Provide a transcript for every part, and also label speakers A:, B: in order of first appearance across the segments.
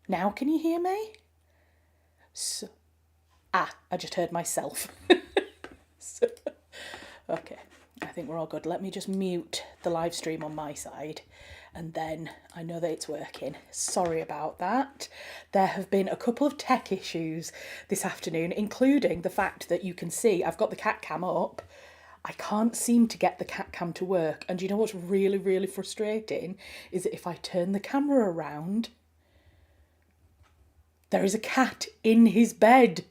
A: Now can you hear me? So, I just heard myself. So, okay, I think we're all good. Let me just mute the live stream on my side and then I know that it's working. Sorry about that. There have been a couple of tech issues this afternoon, including the fact that you can see I've got the cat cam up. I can't seem to get the cat cam to work. And you know what's really, really frustrating is that if I turn the camera around, there is a cat in his bed.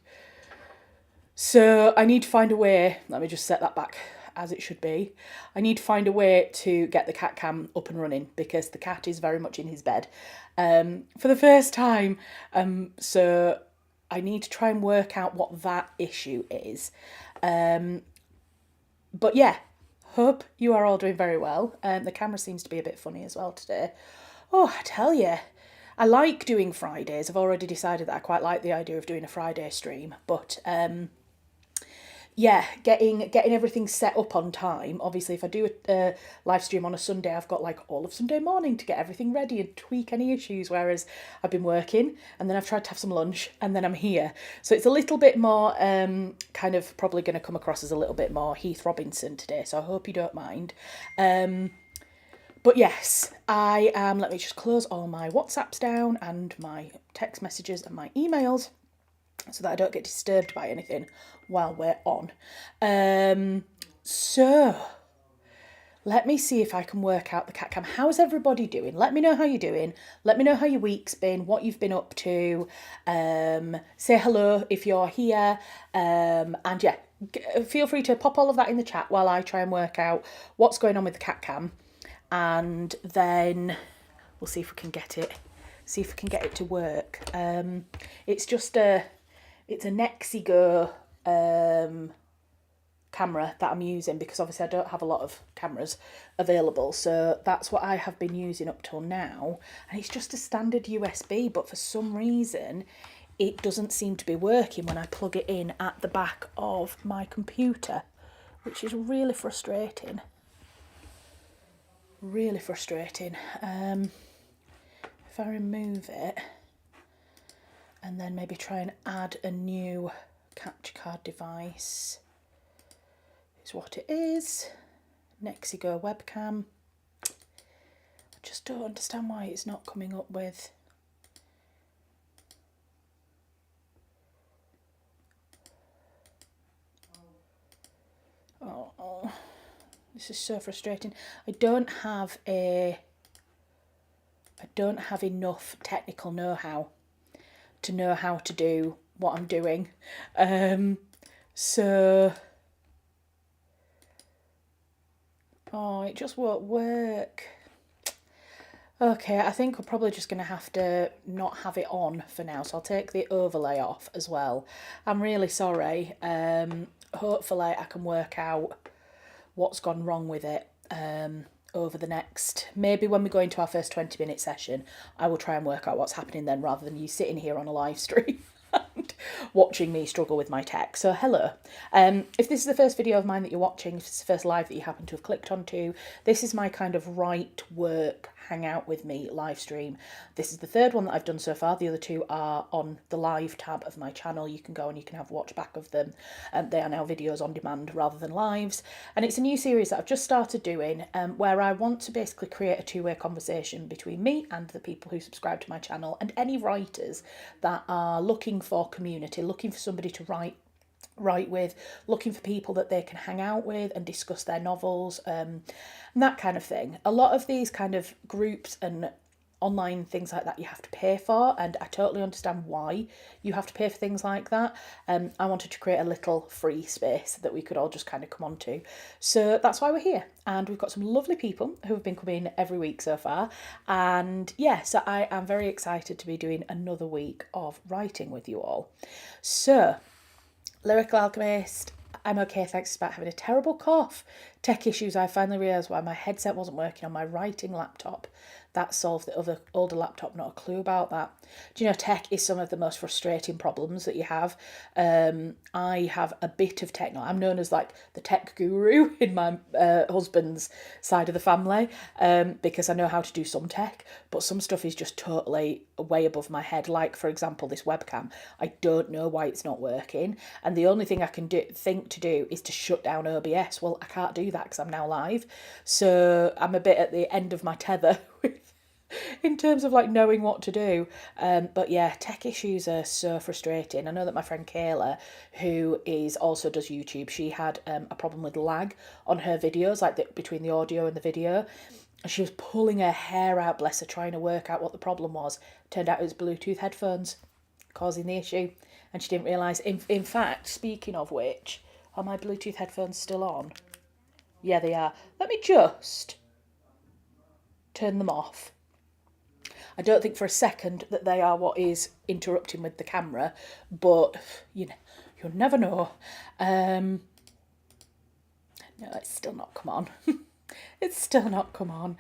A: So I need to find a way, let me just set that back as it should be. I need to find a way to get the cat cam up and running because the cat is very much in his bed for the first time. So I need to try and work out what that issue is. But yeah, hope you are all doing very well. The camera seems to be a bit funny as well today. Oh, I tell you, I like doing Fridays. I've already decided that I quite like the idea of doing a Friday stream, but yeah, getting everything set up on time. Obviously, if I do a live stream on a Sunday, I've got like all of Sunday morning to get everything ready and tweak any issues, whereas I've been working and then I've tried to have some lunch and then I'm here. So it's a little bit more kind of probably going to come across as a little bit more Heath Robinson today, so I hope you don't mind. But yes, I am, let me just close all my WhatsApps down and my text messages and my emails so that I don't get disturbed by anything while we're on. So let me see if I can work out the cat cam. How's everybody doing? Let me know how you're doing. Let me know how your week's been, what you've been up to. Say hello if you're here. And yeah, feel free to pop all of that in the chat while I try and work out what's going on with the cat cam. And then we'll see if we can get it. See if we can get it to work. It's just it's a Nexigo camera that I'm using because obviously I don't have a lot of cameras available, so that's what I have been using up till now, and it's just a standard USB, but for some reason it doesn't seem to be working when I plug it in at the back of my computer, which is really frustrating. Really frustrating. If I remove it and then maybe try and add a new capture card device, is what it is. Nexigo webcam. I just don't understand why it's not coming up with oh, this is so frustrating. I don't have enough technical know-how to know how to do what I'm doing. So it just won't work. Okay, I think we're probably just going to have to not have it on for now, so I'll take the overlay off as well. I'm really sorry. Hopefully I can work out what's gone wrong with it over the next, maybe when we go into our first 20-minute session, I will try and work out what's happening then rather than you sitting here on a live stream and watching me struggle with my tech. So hello. If this is the first video of mine that you're watching, if it's the first live that you happen to have clicked onto, this is my kind of right work hang out with me live stream. This is the third one that I've done so far. The other two are on the live tab of my channel. You can go and you can have a watch back of them. They are now videos on demand rather than lives. And it's a new series that I've just started doing where I want to basically create a two-way conversation between me and the people who subscribe to my channel and any writers that are looking for community, looking for somebody to write with, looking for people that they can hang out with and discuss their novels, and that kind of thing. A lot of these kind of groups and online things like that you have to pay for, and I totally understand why you have to pay for things like that. I wanted to create a little free space that we could all just kind of come onto, so that's why we're here, and we've got some lovely people who have been coming every week so far, and yeah, so I am very excited to be doing another week of writing with you all. So Lyrical Alchemist, I'm okay, thanks, despite having a terrible cough. Tech issues, I finally realised why my headset wasn't working on my writing laptop that solved the other older laptop, not a clue about that. Do you know, tech is some of the most frustrating problems that you have. I have a bit of tech now. I'm known as like the tech guru in my husband's side of the family, because I know how to do some tech, but some stuff is just totally way above my head. Like, for example, this webcam. I don't know why it's not working, and the only thing I can think to do is to shut down OBS. Well, I can't do that because I'm now live, so I'm a bit at the end of my tether in terms of like knowing what to do. But yeah, tech issues are so frustrating. I know that my friend Kayla, who also does YouTube, she had a problem with lag on her videos, like between the audio and the video. And she was pulling her hair out, bless her, trying to work out what the problem was. Turned out it was Bluetooth headphones causing the issue. And she didn't realise. In fact, speaking of which, are my Bluetooth headphones still on? Yeah, they are. Let me just turn them off. I don't think for a second that they are what is interrupting with the camera, but you'll never know. No, it's still not come on. It's still not come on.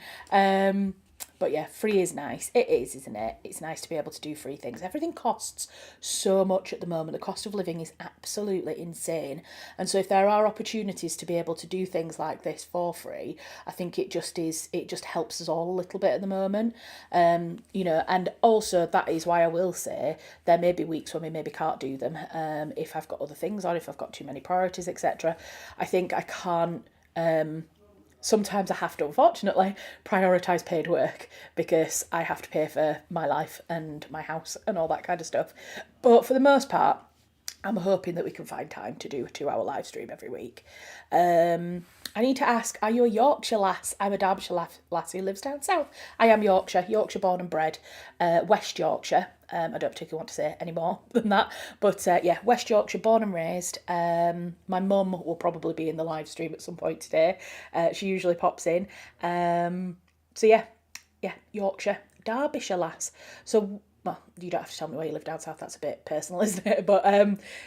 A: But yeah, free is nice. It is, isn't it? It's nice to be able to do free things. Everything costs so much at the moment. The cost of living is absolutely insane. And so if there are opportunities to be able to do things like this for free, I think it just helps us all a little bit at the moment. And also that is why I will say there may be weeks when we maybe can't do them, if I've got other things on, if I've got too many priorities, etc. I think I can't... Sometimes I have to, unfortunately, prioritise paid work because I have to pay for my life and my house and all that kind of stuff. But for the most part, I'm hoping that we can find time to do a 2-hour live stream every week. I need to ask, are you a Yorkshire lass? I'm a Derbyshire lass who lives down south. I am Yorkshire born and bred, West Yorkshire. I don't particularly want to say any more than that. But yeah, West Yorkshire, born and raised. My mum will probably be in the live stream at some point today. She usually pops in. So yeah, Yorkshire, Derbyshire lass. So, well, you don't have to tell me where you live down south. That's a bit personal, isn't it? But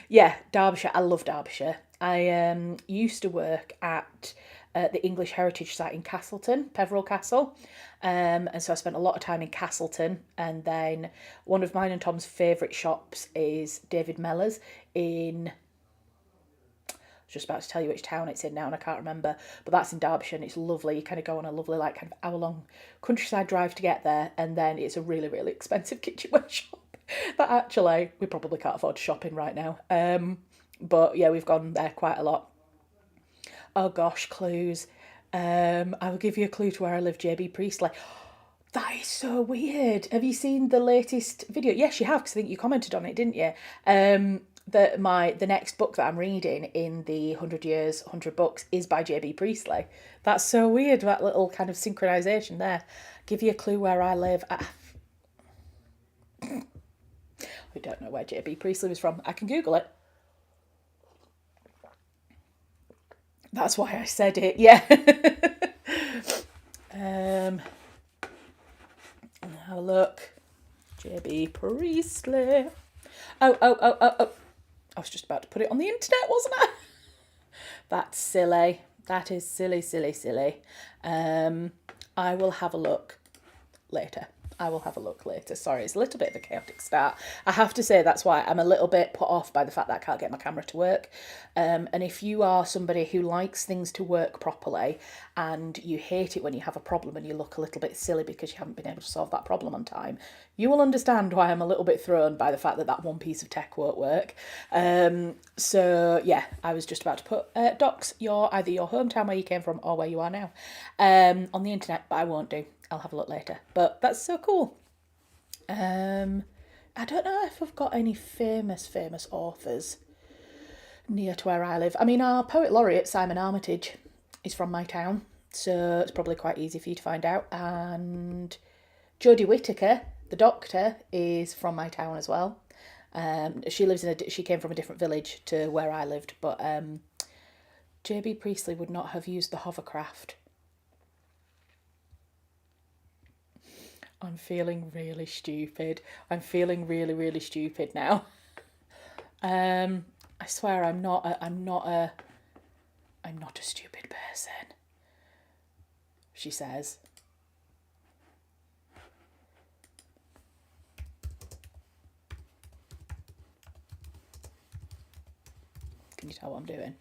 A: yeah, Derbyshire. I love Derbyshire. I used to work at the English Heritage Site in Castleton, Peveril Castle. And so I spent a lot of time in Castleton. And then one of mine and Tom's favourite shops is David Mellor's in... I was just about to tell you which town it's in now and I can't remember. But that's in Derbyshire and it's lovely. You kind of go on a lovely like kind of hour-long countryside drive to get there. And then it's a really, really expensive kitchenware shop that actually we probably can't afford to shop in right now. But yeah, we've gone there quite a lot. Oh gosh, clues. I will give you a clue to where I live, JB Priestley. That is so weird. Have you seen the latest video? Yes, you have, because I think you commented on it, didn't you? The next book that I'm reading in the 100 Years, 100 Books is by JB Priestley. That's so weird, that little kind of synchronisation there. Give you a clue where I live. We don't know where JB Priestley was from. I can Google it. That's why I said it, yeah. Have a look. JB Priestley. Oh. I was just about to put it on the internet, wasn't I? That's silly. That is silly. I will have a look later. Sorry, it's a little bit of a chaotic start. I have to say that's why I'm a little bit put off by the fact that I can't get my camera to work. And if you are somebody who likes things to work properly and you hate it when you have a problem and you look a little bit silly because you haven't been able to solve that problem on time, you will understand why I'm a little bit thrown by the fact that that one piece of tech won't work. So yeah, I was just about to put docs either your hometown where you came from or where you are now on the internet, but I won't do. I'll have a look later. But that's so cool. I don't know if I've got any famous authors near to where I live. I mean, our poet laureate, Simon Armitage, is from my town, so it's probably quite easy for you to find out. And Jodie Whittaker, the doctor, is from my town as well. She came from a different village to where I lived, but JB Priestley would not have used the hovercraft. I'm feeling really stupid. I'm feeling really, really stupid now. I swear I'm not a stupid person, she says. Can you tell what I'm doing?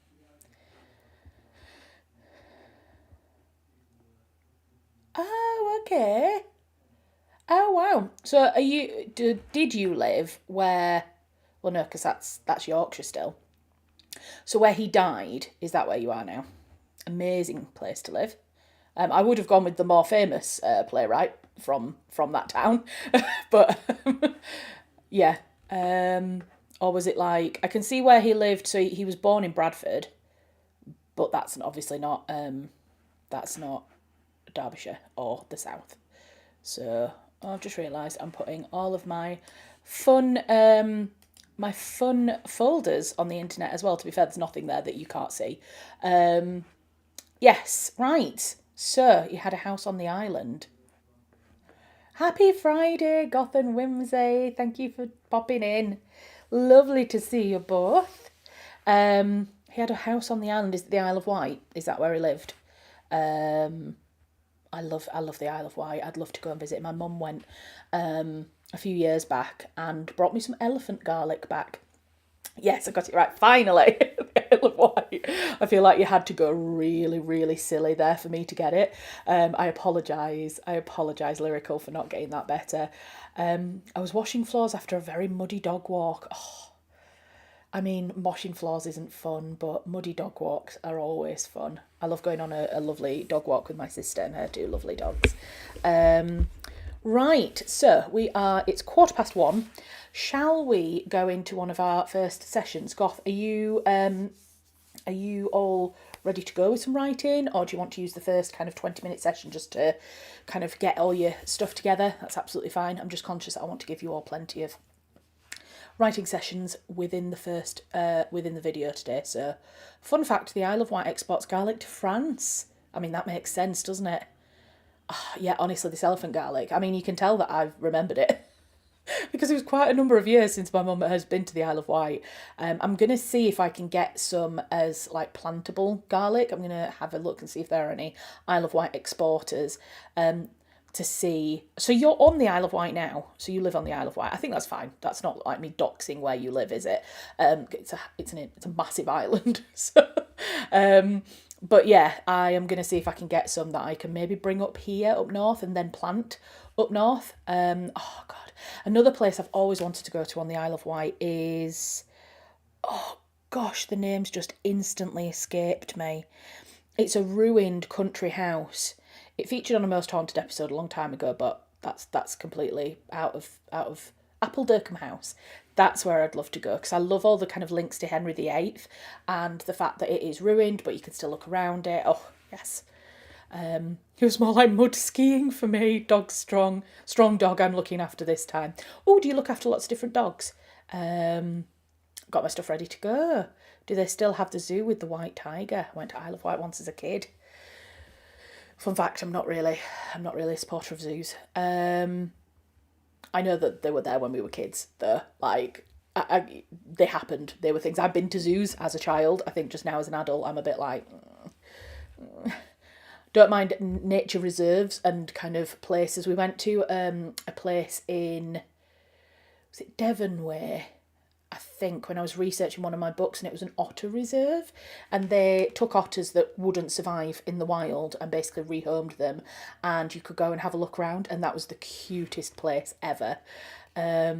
A: Oh, okay. Oh, wow. So did you live where, well, no, because that's Yorkshire still. So where he died, is that where you are now? Amazing place to live. I would have gone with the more famous playwright from that town, but yeah. Or was it like, I can see where he lived. So he was born in Bradford, but that's obviously not that's not Derbyshire or the South. So I've just realised I'm putting all of my fun folders on the internet as well. To be fair, there's nothing there that you can't see. Yes, right. So you had a house on the island. Happy Friday, Goth and Whimsy. Thank you for popping in. Lovely to see you both. He had a house on the island. Is it the Isle of Wight? Is that where he lived? I love the Isle of Wight. I'd love to go and visit. My mum went a few years back and brought me some elephant garlic back. Yes, I got it right. Finally, the Isle of Wight. I feel like you had to go really, really silly there for me to get it. I apologise. Lyrical, for not getting that better. I was washing floors after a very muddy dog walk. Oh, I mean, washing floors isn't fun, but muddy dog walks are always fun. I love going on a lovely dog walk with my sister and her two lovely dogs. Right, so it's 1:15. Shall we go into one of our first sessions? Goth, are you all ready to go with some writing, or do you want to use the first kind of 20-minute session just to kind of get all your stuff together? That's absolutely fine. I'm just conscious that I want to give you all plenty of writing sessions within the video today. So, fun fact, the Isle of Wight exports garlic to France. I mean, that makes sense, doesn't it? Oh, yeah, honestly, this elephant garlic, I mean, you can tell that I've remembered it because it was quite a number of years since my mum has been to the Isle of Wight. I'm going to see if I can get some as like plantable garlic. I'm going to have a look and see if there are any Isle of Wight exporters to see. So you're on the Isle of Wight now. So you live on the Isle of Wight. I think that's fine. That's not like me doxing where you live, is it? It's a massive island. So, but yeah, I am going to see if I can get some that I can maybe bring up here, up north, and then plant up north. Oh, God. Another place I've always wanted to go to on the Isle of Wight is... Oh, gosh, the name's just instantly escaped me. It's a ruined country house. It featured on a Most Haunted episode a long time ago, but that's completely out of Appledurkham House. That's where I'd love to go, because I love all the kind of links to Henry VIII and the fact that it is ruined, but you can still look around it. Oh, yes. It was more like mud skiing for me. Dog's strong dog I'm looking after this time. Oh, do you look after lots of different dogs? Got my stuff ready to go. Do they still have the zoo with the white tiger? I went to Isle of Wight once as a kid. Fun fact, I'm not really a supporter of zoos. I know that they were there when we were kids, though. Like, they happened. They were things. I've been to zoos as a child. I think just now as an adult, I'm a bit like... Don't mind nature reserves and kind of places. We went to a place in... Was it Devon Way? I think, when I was researching one of my books, and it was an otter reserve, and they took otters that wouldn't survive in the wild and basically rehomed them, and you could go and have a look around, and that was the cutest place ever. I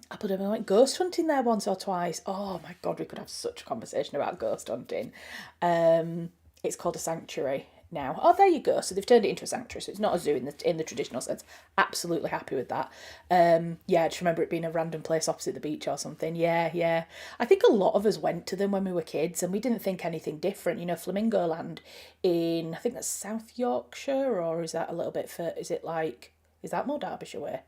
A: went ghost hunting there once or twice. Oh my God, we could have such a conversation about ghost hunting. It's called a sanctuary now. Oh, there you go. So they've turned it into a sanctuary. So it's not a zoo in the traditional sense. Absolutely happy with that. Yeah, I just remember it being a random place opposite the beach or something. Yeah. I think a lot of us went to them when we were kids, and we didn't think anything different. You know, Flamingo Land in, I think that's South Yorkshire, or is that a little bit is that more Derbyshire way?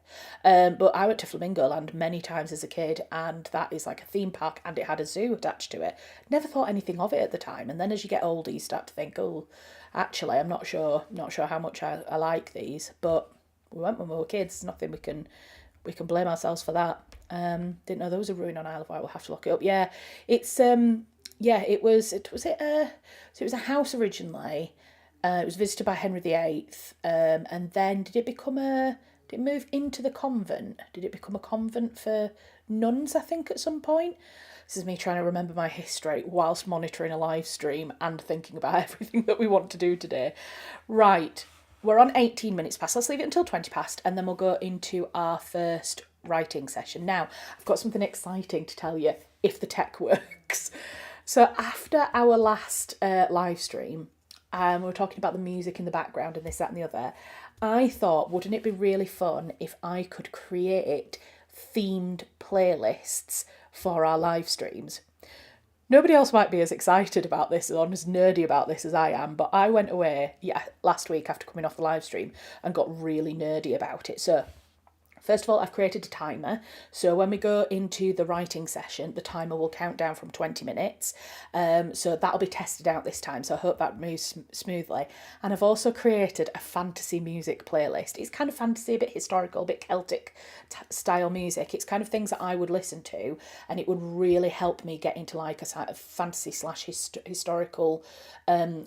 A: But I went to Flamingo Land many times as a kid, and that is like a theme park, and it had a zoo attached to it. Never thought anything of it at the time, and then as you get older, you start to think, oh, actually, I'm not sure how much I like these. But we went when we were kids. Nothing we can blame ourselves for that. Didn't know there was a ruin on Isle of Wight. We'll have to look it up. Yeah, it's it was a house originally. It was visited by Henry VIII, and then did it become a Did it move into the convent? Did it become a convent for nuns, I think, at some point? This is me trying to remember my history whilst monitoring a live stream and thinking about everything that we want to do today. Right, we're on 18 minutes past. Let's leave it until 20 past and then we'll go into our first writing session. Now, I've got something exciting to tell you if the tech works. So after our last live stream, we were talking about the music in the background and this, that and the other. I thought, wouldn't it be really fun if I could create themed playlists for our live streams? Nobody else might be as excited about this or as nerdy about this as I am, but I went away last week after coming off the live stream and got really nerdy about it. So first of all, I've created a timer. So when we go into the writing session, the timer will count down from 20 minutes. So that'll be tested out this time. So I hope that moves smoothly. And I've also created a fantasy music playlist. It's kind of fantasy, a bit historical, a bit Celtic style music. It's kind of things that I would listen to, and it would really help me get into like a sort of fantasy / historical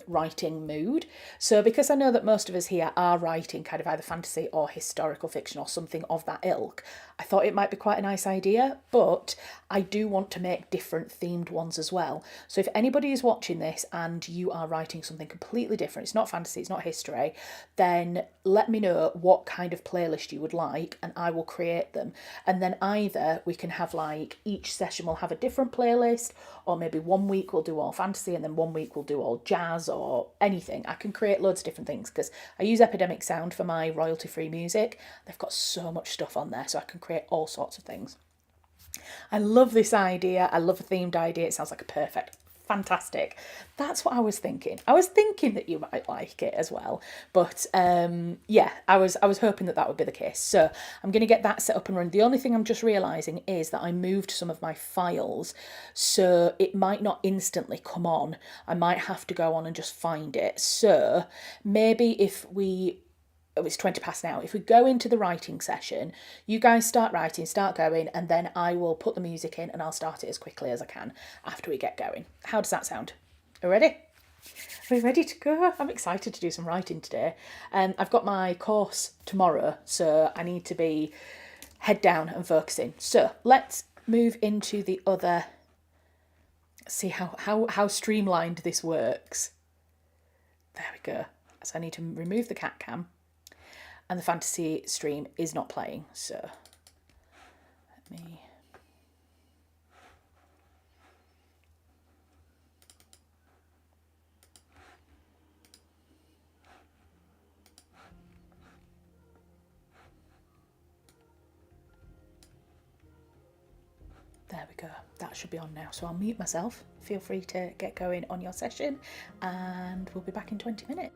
A: writing mood. So because I know that most of us here are writing kind of either fantasy or historical fiction or something of that ilk, I thought it might be quite a nice idea, but I do want to make different themed ones as well. So if anybody is watching this and you are writing something completely different, it's not fantasy, it's not history, then let me know what kind of playlist you would like and I will create them. And then either we can have like each session will have a different playlist, or maybe 1 week we'll do all fantasy and then 1 week we'll do all jazz or anything. I can create loads of different things because I use Epidemic Sound for my royalty-free music. They've got so much stuff on there, so I can create all sorts of things. I love this idea. I love a themed idea. It sounds like a perfect, fantastic. That's what I was thinking. I was thinking that you might like it as well. But yeah, I was hoping that would be the case. So I'm going to get that set up and running. The only thing I'm just realising is that I moved some of my files, so it might not instantly come on. I might have to go on and just find it. So maybe if we... Oh, it's 20 past now. If we go into the writing session, you guys start writing, start going, and then I will put the music in and I'll start it as quickly as I can after we get going. How does that sound? Are we ready? Are we ready to go? I'm excited to do some writing today. I've got my course tomorrow, so I need to be head down and focusing. So let's move into the other... See how streamlined this works. There we go. So I need to remove the cat cam. And the fantasy stream is not playing, so let me... There we go. That should be on now. So I'll mute myself. Feel free to get going on your session and we'll be back in 20 minutes.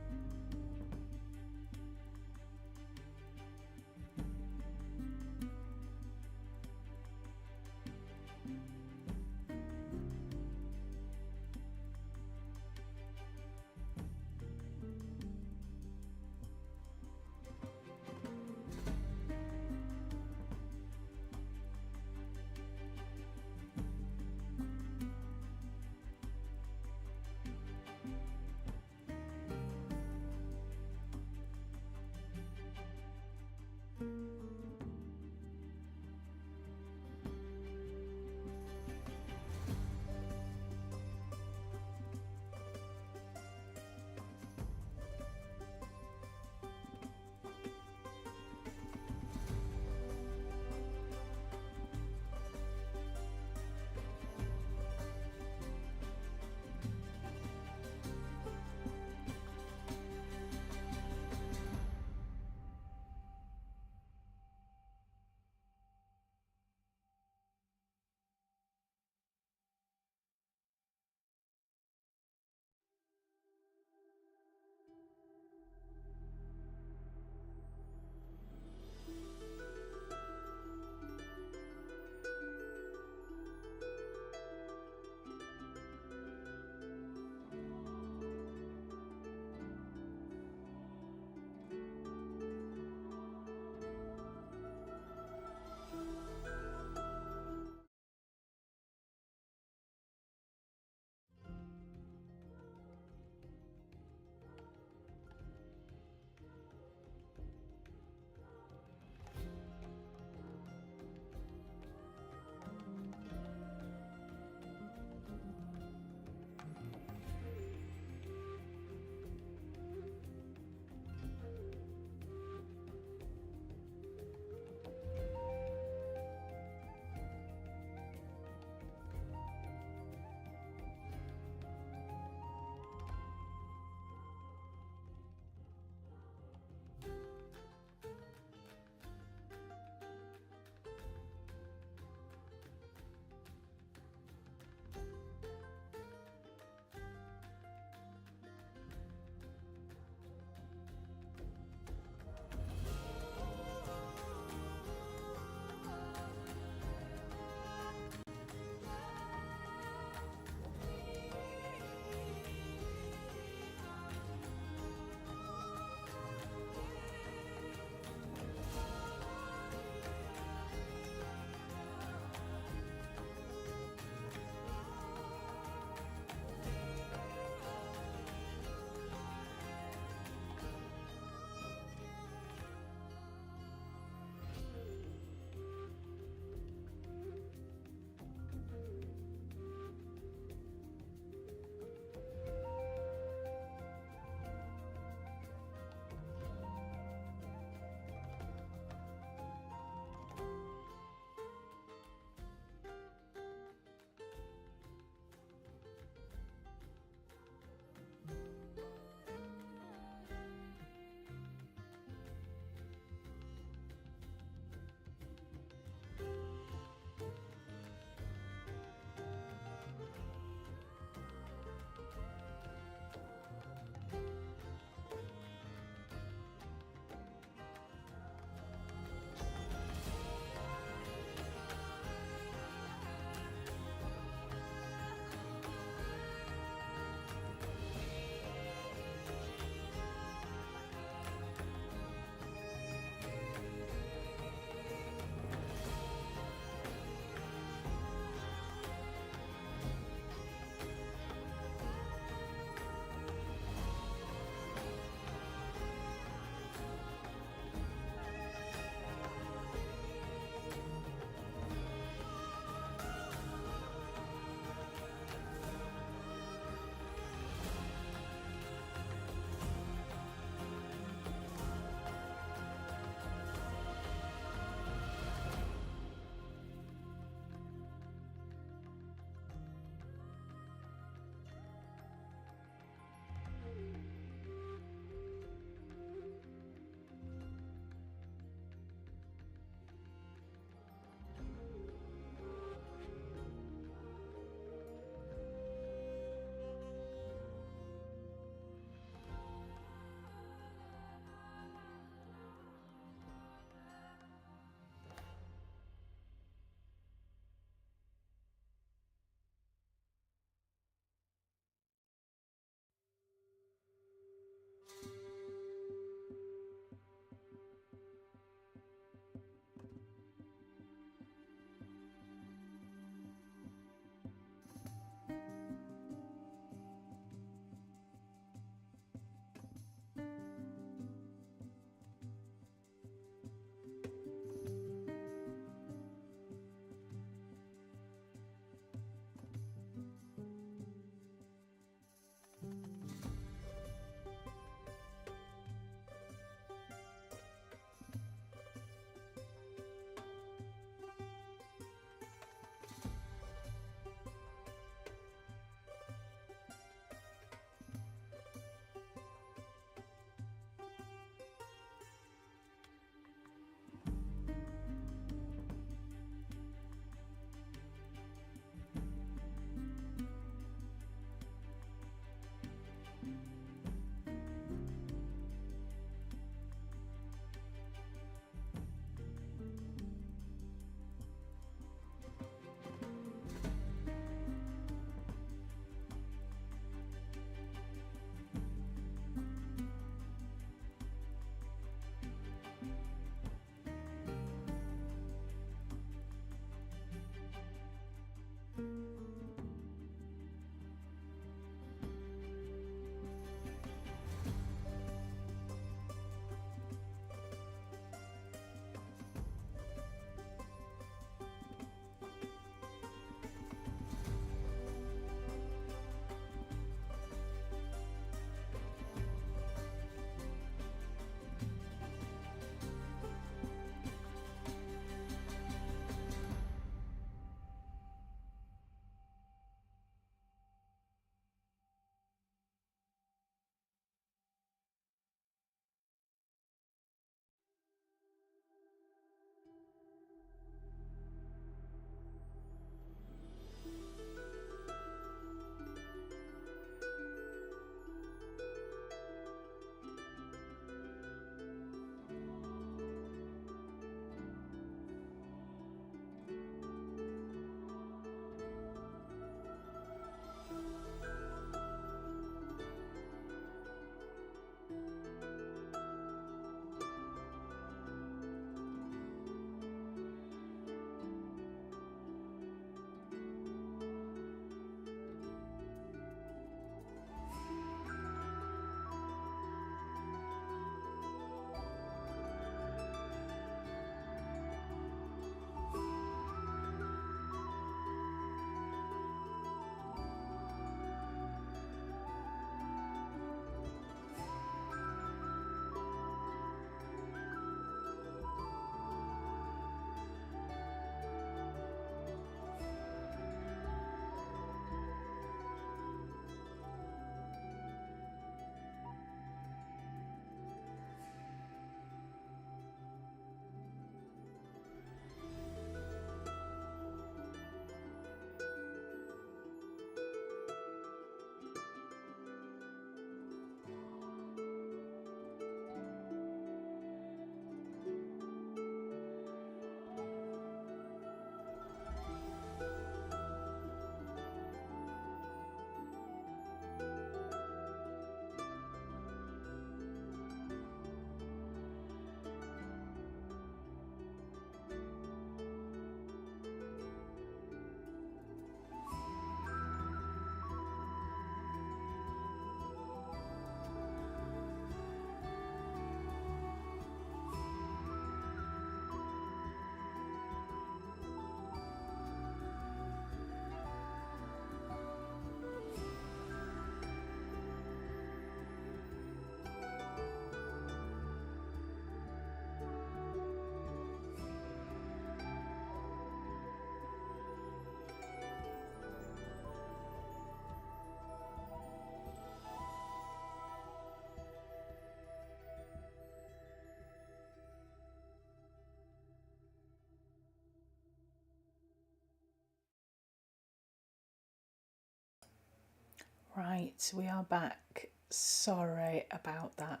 A: Right, we are back. Sorry about that.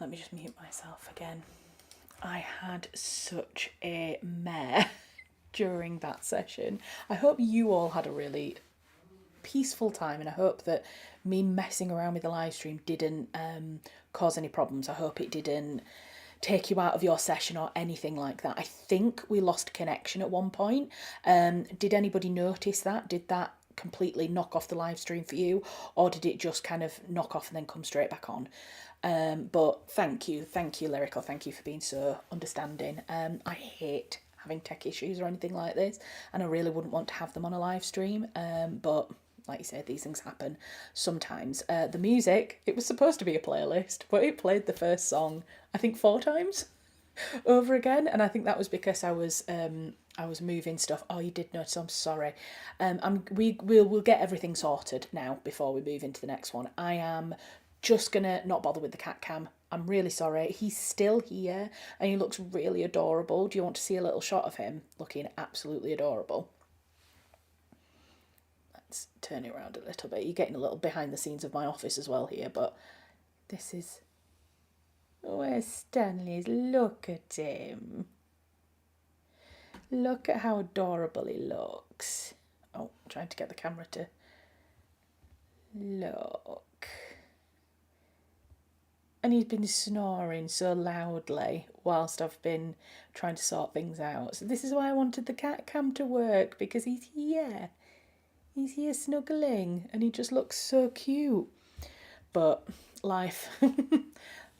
A: Let me just mute myself again. I had such a mare during that session. I hope you all had a really peaceful time, and I hope that me messing around with the live stream didn't cause any problems. I hope it didn't take you out of your session or anything like that. I think we lost connection at one point. Did anybody notice that? Did that completely knock off the live stream for you, or did it just kind of knock off and then come straight back on? But thank you, Lyrical, thank you for being so understanding. I hate having tech issues or anything like this, and I really wouldn't want to have them on a live stream, but like you said, these things happen sometimes. The music, it was supposed to be a playlist, but it played the first song, I think 4 times over again, and I think that was because I was moving stuff. Oh, you did notice. I'm sorry. We'll get everything sorted now before we move into the next one. I am just gonna not bother with the cat cam. I'm really sorry. He's still here and he looks really adorable. Do you want to see a little shot of him looking absolutely adorable? Let's turn it around a little bit. You're getting a little behind the scenes of my office as well here, but this is... Where's Stanley's? Look at him. Look at how adorable he looks. Oh, I'm trying to get the camera to look. And he's been snoring so loudly whilst I've been trying to sort things out. So this is why I wanted the cat cam to work, because he's here. He's here snuggling and he just looks so cute. But life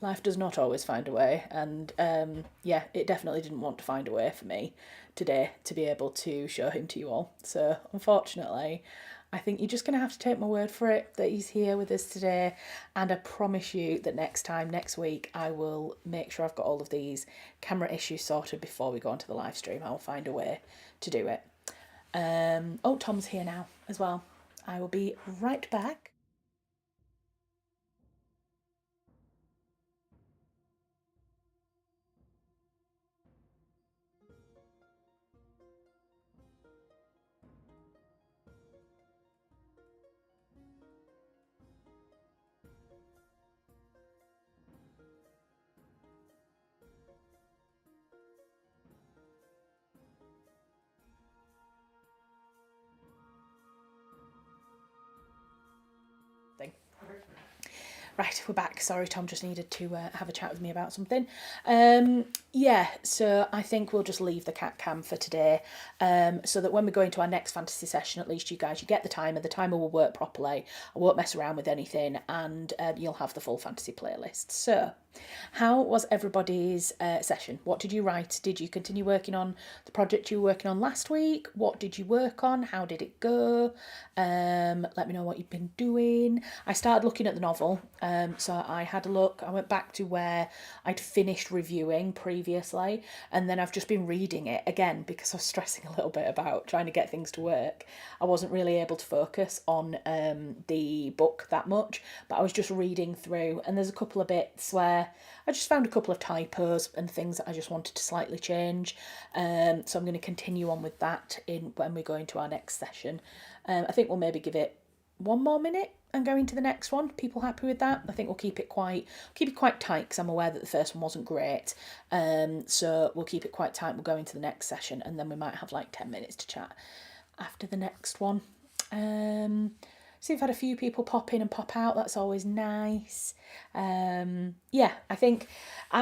A: life does not always find a way, and yeah, it definitely didn't want to find a way for me today to be able to show him to you all. So unfortunately, I think you're just going to have to take my word for it that he's here with us today, and I promise you that next week, I will make sure I've got all of these camera issues sorted before we go onto the live stream. I'll find a way to do it. Oh, Tom's here now as well. I will be right back. Right, we're back. Sorry, Tom just needed to have a chat with me about something. Yeah, so I think we'll just leave the cat cam for today, so that when we go into our next fantasy session, at least you get the timer. The timer will work properly. I won't mess around with anything, and you'll have the full fantasy playlist. So, how was everybody's session? What did you write? Did you continue working on the project you were working on last week? What did you work on? How did it go? Let me know what you've been doing. I started looking at the novel, so I had a look. I went back to where I'd finished reviewing previously, and then I've just been reading it again because I was stressing a little bit about trying to get things to work. I wasn't really able to focus on the book that much, but I was just reading through, and there's a couple of bits where I just found a couple of typos and things that I just wanted to slightly change. So I'm going to continue on with that when we go into our next session. I think we'll maybe give it 1 more minute and go into the next one. People happy with that? I think we'll keep it quite tight because I'm aware that the first one wasn't great. So we'll keep it quite tight. We'll go into the next session, and then we might have like 10 minutes to chat after the next one. So we've had a few people pop in and pop out. That's always nice. Yeah, I think...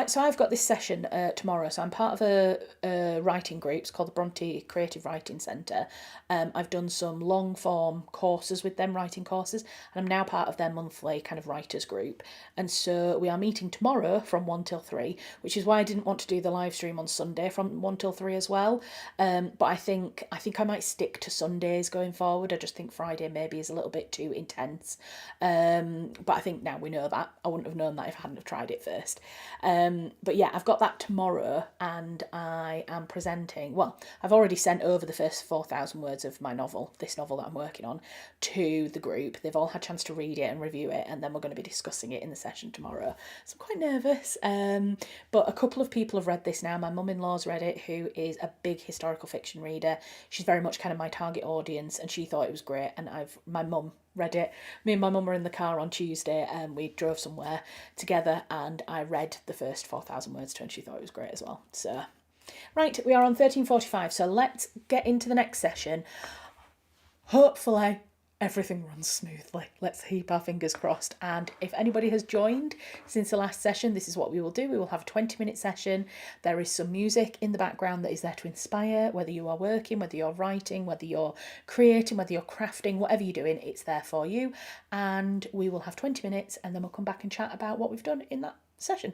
A: So I've got this session tomorrow. So I'm part of a writing group. It's called the Bronte Creative Writing Centre. I've done some long form courses with them, writing courses, and I'm now part of their monthly kind of writers group. And so we are meeting tomorrow from 1 till 3, which is why I didn't want to do the live stream on Sunday from 1 till 3 as well. But I think I might stick to Sundays going forward. I just think Friday maybe is a little bit too intense. But I think now we know that. I wouldn't have known that if I hadn't have tried tried it first. But yeah, I've got that tomorrow, and I am presenting, well, I've already sent over the first 4,000 words of my novel, this novel that I'm working on, to the group. They've all had a chance to read it and review it, and then we're going to be discussing it in the session tomorrow. So I'm quite nervous. But a couple of people have read this now. My mum-in-law's read it, who is a big historical fiction reader. She's very much kind of my target audience, and she thought it was great. And my mum read it. Me and my mum were in the car on Tuesday, and we drove somewhere together, and I read the first 4,000 words to her, and she thought it was great as well. So, right, we are on 13:45, so let's get into the next session. Hopefully everything runs smoothly. Let's keep our fingers crossed. And if anybody has joined since the last session, this is what we will do. We will have a 20-minute session. There is some music in the background that is there to inspire, whether you are working, whether you're writing, whether you're creating, whether you're crafting, whatever you're doing, it's there for you. And we will have 20 minutes, and then we'll come back and chat about what we've done in that session.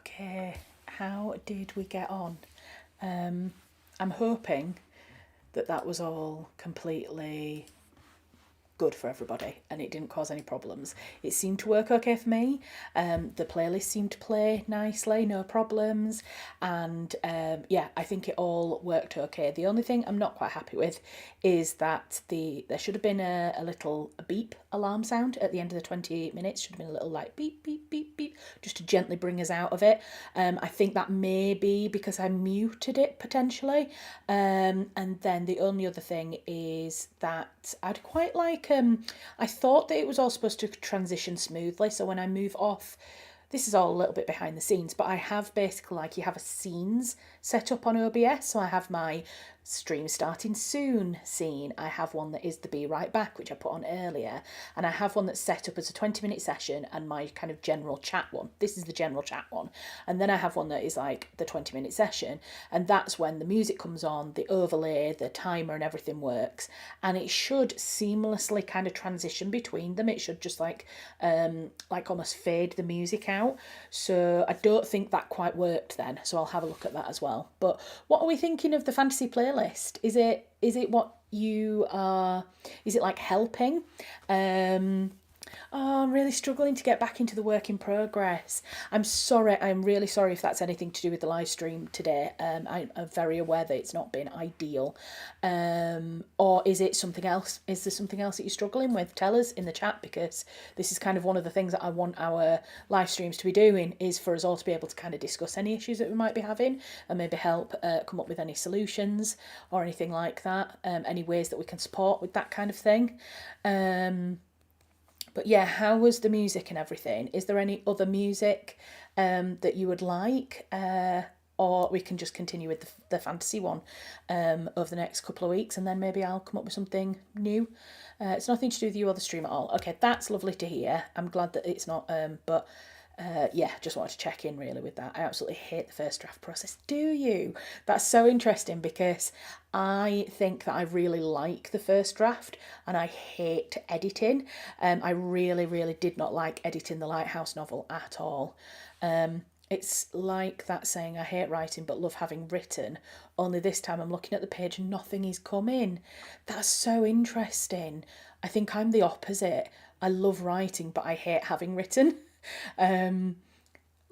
A: Okay, how did we get on? I'm hoping that that was all completely good for everybody and it didn't cause any problems. It seemed to work okay for me. The playlist seemed to play nicely, no problems, and yeah, I think it all worked okay. The only thing I'm not quite happy with is that there should have been a little beep alarm sound at the end of the 28 minutes. Should have been a little like beep beep beep beep just to gently bring us out of it. I think that may be because I muted it potentially. And then the only other thing is that I'd quite like I thought that it was all supposed to transition smoothly, so when I move off, this is all a little bit behind the scenes, but I have basically like you have a scenes set up on OBS. So I have my stream starting soon scene. I have one that is the Be Right Back, which I put on earlier. And I have one that's set up as a 20-minute session and my kind of general chat one. This is the general chat one. And then I have one that is like the 20-minute session. And that's when the music comes on, the overlay, the timer and everything works. And it should seamlessly kind of transition between them. It should just like almost fade the music out. So I don't think that quite worked then. So I'll have a look at that as well. But what are we thinking of the fantasy playlist? Is it what you are? Is it like helping? Oh, I'm really struggling to get back into the work in progress. I'm sorry. I'm really sorry if that's anything to do with the live stream today. I'm very aware that it's not been ideal. Or is it something else? Is there something else that you're struggling with? Tell us in the chat, because this is kind of one of the things that I want our live streams to be doing, is for us all to be able to kind of discuss any issues that we might be having and maybe help come up with any solutions or anything like that. Any ways that we can support with that kind of thing. But yeah, how was the music and everything? Is there any other music that you would like? Or we can just continue with the fantasy one over the next couple of weeks, and then maybe I'll come up with something new. It's nothing to do with you or the stream at all. Okay, that's lovely to hear. I'm glad that it's not, but yeah, just wanted to check in really with that. I absolutely hate the first draft process. Do you? That's so interesting, because I think that I really like the first draft and I hate editing. I really, really did not like editing the Lighthouse novel at all. It's like that saying, I hate writing but love having written, only this time I'm looking at the page and nothing is coming. That's so interesting. I think I'm the opposite. I love writing but I hate having written.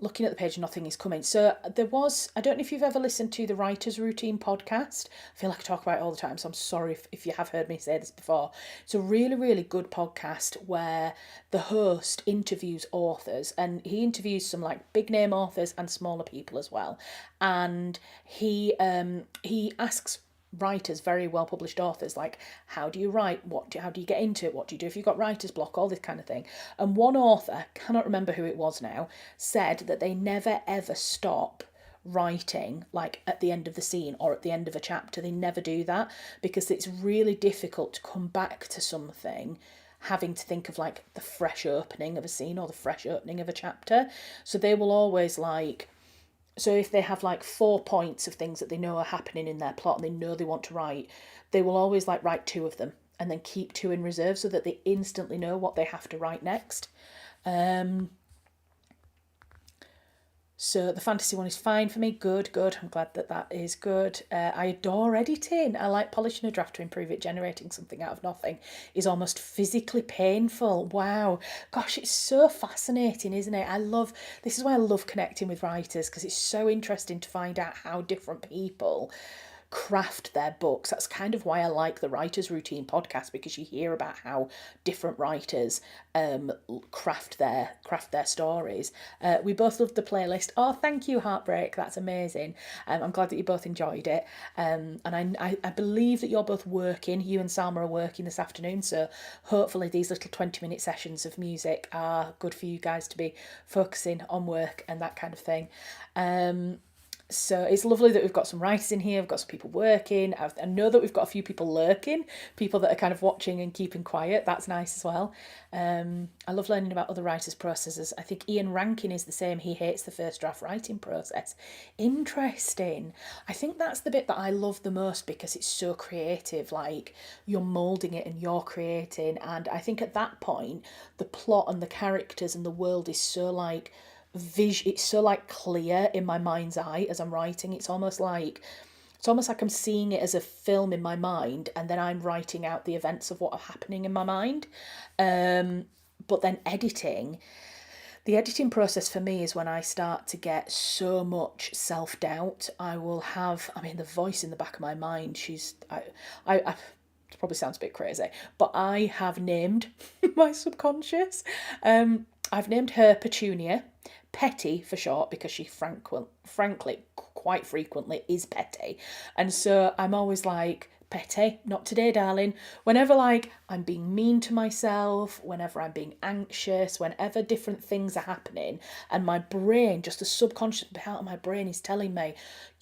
A: Looking at the page, nothing is coming. So there was, I don't know if you've ever listened to the Writer's Routine podcast. I feel like I talk about it all the time, so I'm sorry if you have heard me say this before. It's a really, really good podcast where the host interviews authors, and he interviews some like big name authors and smaller people as well. And he asks writers, very well published authors, like, how do you write, how do you get into it, what do you do if you've got writer's block, all this kind of thing. And one author, cannot remember who it was now, said that they never ever stop writing like at the end of the scene or at the end of a chapter. They never do that, because it's really difficult to come back to something having to think of like the fresh opening of a scene or the fresh opening of a chapter. So they will always like, so if they have like 4 points of things that they know are happening in their plot and they know they want to write, they will always like write 2 of them and then keep 2 in reserve so that they instantly know what they have to write next. So the fantasy one is fine for me. Good. I'm glad that is good. I adore editing. I like polishing a draft to improve it. Generating something out of nothing is almost physically painful. Wow. Gosh, it's so fascinating, isn't it? This is why I love connecting with writers, because it's so interesting to find out how different people craft their books. That's kind of why I like the Writer's Routine podcast, because you hear about how different writers craft their stories. We both loved the playlist. Oh, thank you, Heartbreak. That's amazing. I'm glad that you both enjoyed it. And I believe that you're both working. You and Salma are working this afternoon, so hopefully these little 20-minute sessions of music are good for you guys to be focusing on work and that kind of thing. So it's lovely that we've got some writers in here, we've got some people working. I know that we've got a few people lurking, people that are kind of watching and keeping quiet. That's nice as well. I love learning about other writers' processes. I think Ian Rankin is the same. He hates the first draft writing process. Interesting. I think that's the bit that I love the most, because it's so creative. Like, you're moulding it and you're creating. And I think at that point, the plot and the characters and the world is so like it's so like clear in my mind's eye as I'm writing. It's almost like I'm seeing it as a film in my mind, and then I'm writing out the events of what are happening in my mind. But then the editing process for me is when I start to get so much self-doubt. I mean, the voice in the back of my mind, I it probably sounds a bit crazy, but I have named my subconscious. I've named her Petunia, Petty for short, because she frankly, quite frequently is petty. And so I'm always like, Petty, not today, darling. Whenever like I'm being mean to myself, whenever I'm being anxious, whenever different things are happening, and my brain, just the subconscious part of my brain is telling me,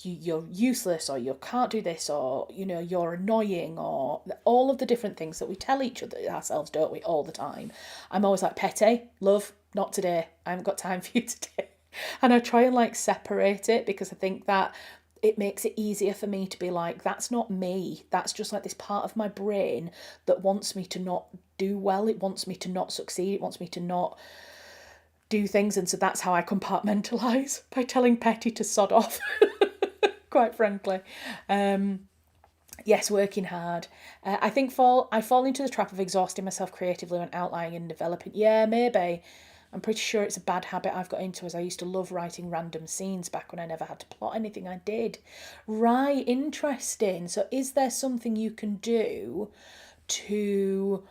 A: you're useless, or you can't do this, or you're annoying, or all of the different things that we tell each other ourselves, don't we, all the time. I'm always like, Petty, love, not today. I haven't got time for you today. And I try and like separate it, because I think that it makes it easier for me to be like, that's not me. That's just like this part of my brain that wants me to not do well. It wants me to not succeed. It wants me to not do things. And so that's how I compartmentalise, by telling Petty to sod off, quite frankly. Yes, working hard. I think I fall into the trap of exhausting myself creatively when outlining and developing. Yeah, maybe. I'm pretty sure it's a bad habit I've got into, as I used to love writing random scenes back when I never had to plot anything I did. Right, interesting. So is there something you can do to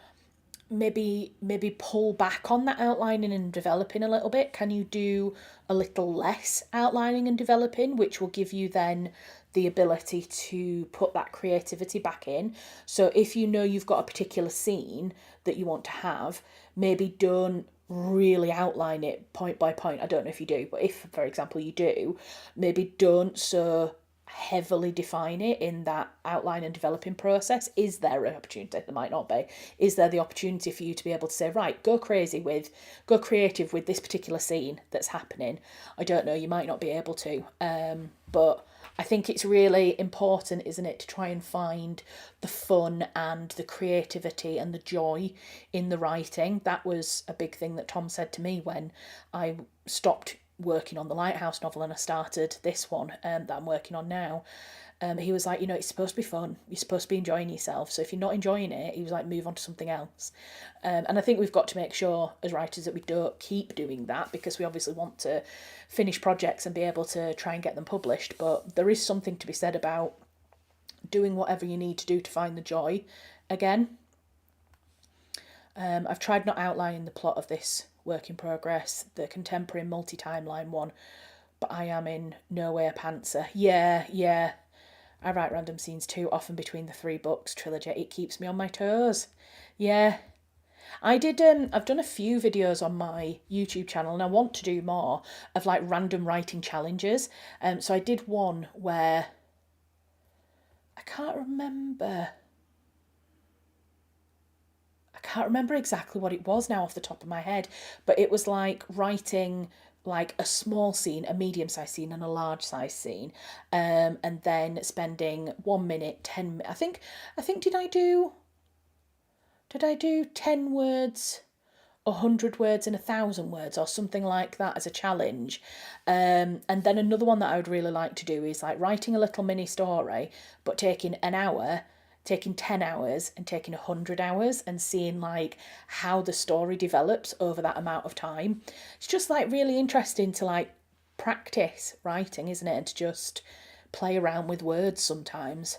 A: maybe pull back on that outlining and developing a little bit? Can you do a little less outlining and developing, which will give you then the ability to put that creativity back in? So if you know you've got a particular scene that you want to have, maybe don't really outline it point by point. I don't know if you do, but if, for example, you do, maybe don't so heavily define it in that outline and developing process. Is there an opportunity? There might not be. Is there the opportunity for you to be able to say, right, go creative with this particular scene that's happening? I don't know, you might not be able to, but I think it's really important, isn't it, to try and find the fun and the creativity and the joy in the writing. That was a big thing that Tom said to me when I stopped working on the Lighthouse novel and I started this one that I'm working on now. He was like, it's supposed to be fun. You're supposed to be enjoying yourself. So if you're not enjoying it, he was like, move on to something else. And I think we've got to make sure as writers that we don't keep doing that, because we obviously want to finish projects and be able to try and get them published. But there is something to be said about doing whatever you need to do to find the joy again. I've tried not outlining the plot of this work in progress, the contemporary multi-timeline one, but I am in no way a pantser. Yeah. I write random scenes too, often between the 3 books trilogy. It keeps me on my toes. Yeah. I've done a few videos on my YouTube channel, and I want to do more of like random writing challenges. So I did one where I can't remember exactly what it was now off the top of my head, but it was like writing like a small scene, a medium-sized scene, and a large-sized scene, and then spending 1 minute, 10. I think did I do 10 words, 100 words, and 1,000 words, or something like that as a challenge. And then another one that I would really like to do is like writing a little mini story, but taking 10 hours and taking 100 hours, and seeing like how the story develops over that amount of time. It's just like really interesting to like practice writing, isn't it? And to just play around with words sometimes.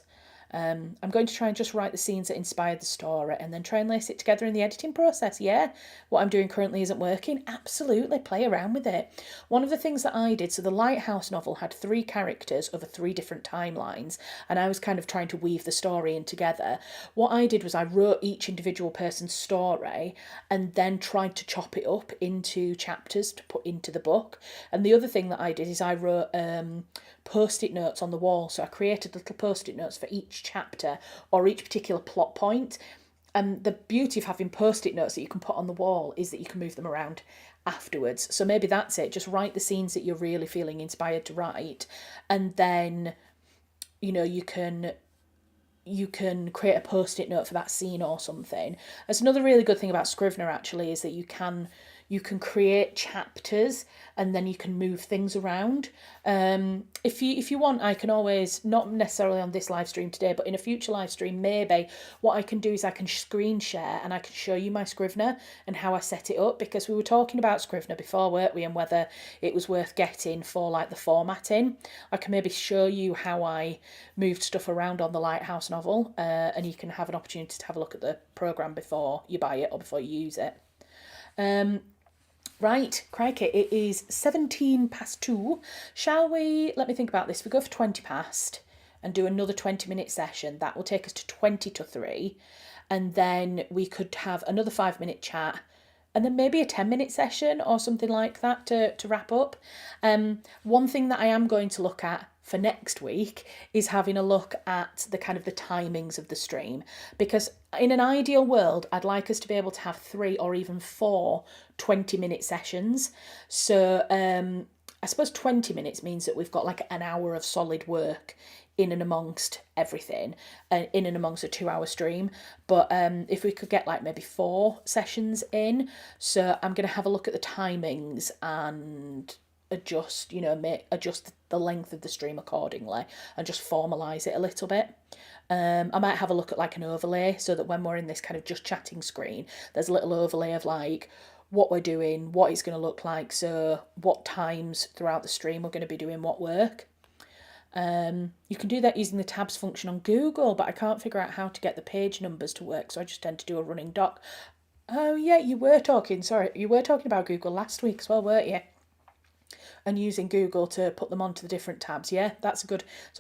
A: I'm going to try and just write the scenes that inspired the story and then try and lace it together in the editing process. Yeah, what I'm doing currently isn't working. Absolutely, play around with it. One of the things that I did, so the Lighthouse novel had 3 characters over 3 different timelines, and I was kind of trying to weave the story in together. What I did was I wrote each individual person's story and then tried to chop it up into chapters to put into the book. And the other thing that I did is I wrote post-it notes on the wall. So I created little post-it notes for each chapter or each particular plot point. And the beauty of having post-it notes that you can put on the wall is that you can move them around afterwards. So maybe that's it. Just write the scenes that you're really feeling inspired to write, and then you can create a post-it note for that scene or something. That's another really good thing about Scrivener, actually, is that you can you can create chapters and then you can move things around. If you want, I can always, not necessarily on this live stream today, but in a future live stream, maybe what I can do is I can screen share and I can show you my Scrivener and how I set it up, because we were talking about Scrivener before, weren't we, and whether it was worth getting for like the formatting. I can maybe show you how I moved stuff around on the Lighthouse novel, and you can have an opportunity to have a look at the programme before you buy it or before you use it. Right, crikey, it is 2:17. Shall we, let me think about this, we go for 20 past and do another 20-minute session. That will take us to 20 to 3, and then we could have another 5-minute chat, and then maybe a 10-minute session or something like that to wrap up. One thing that I am going to look at for next week is having a look at the kind of the timings of the stream, because in an ideal world, I'd like us to be able to have 3 or even 4 20-minute sessions. So I suppose 20 minutes means that we've got like an hour of solid work in and amongst everything, in and amongst a 2-hour stream. But if we could get like maybe 4 sessions in, so I'm going to have a look at the timings and adjust the length of the stream accordingly and just formalise it a little bit. I might have a look at like an overlay, so that when we're in this kind of just chatting screen, there's a little overlay of like what we're doing, what it's going to look like, so what times throughout the stream we're going to be doing what work. You can do that using the tabs function on Google, but I can't figure out how to get the page numbers to work, so I just tend to do a running doc. Oh yeah, you were talking about Google last week as well, weren't you? And using Google to put them onto the different tabs. Yeah, it's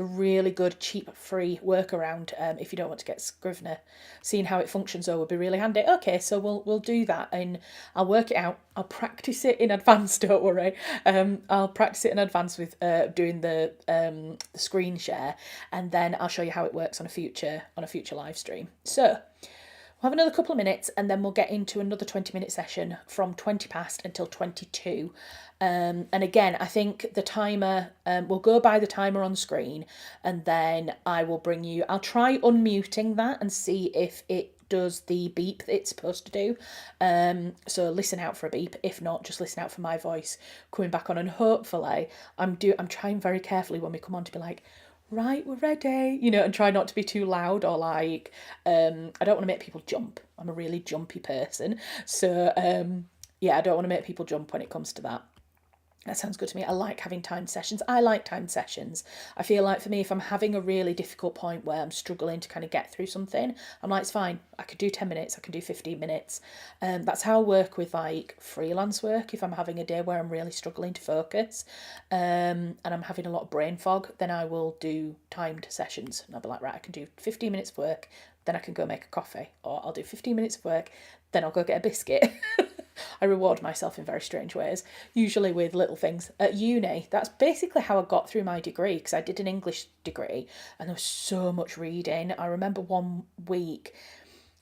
A: a really good, cheap, free workaround if you don't want to get Scrivener. Seeing how it functions though would be really handy. Okay, so we'll do that, and I'll work it out. I'll practice it in advance, don't worry. I'll practice it in advance with doing the screen share, and then I'll show you how it works on a future live stream. So we'll have another couple of minutes, and then we'll get into another 20-minute session from 20 past until 22. And again, I think the timer, we'll go by the timer on screen, and then I'll try unmuting that and see if it does the beep that it's supposed to do. So listen out for a beep. If not, just listen out for my voice coming back on, and hopefully I'm trying very carefully when we come on to be like, right, we're ready, and try not to be too loud or like, I don't want to make people jump. I'm a really jumpy person. So, yeah, I don't want to make people jump when it comes to that. That sounds good to me. I like having timed sessions. I like timed sessions. I feel like for me, if I'm having a really difficult point where I'm struggling to kind of get through something, I'm like, it's fine. I could do 10 minutes. I can do 15 minutes. That's how I work with like freelance work. If I'm having a day where I'm really struggling to focus and I'm having a lot of brain fog, then I will do timed sessions. And I'll be like, right, I can do 15 minutes of work, then I can go make a coffee. Or I'll do 15 minutes of work, then I'll go get a biscuit. I reward myself in very strange ways, usually with little things. At uni, that's basically how I got through my degree, because I did an English degree and there was so much reading. I remember one week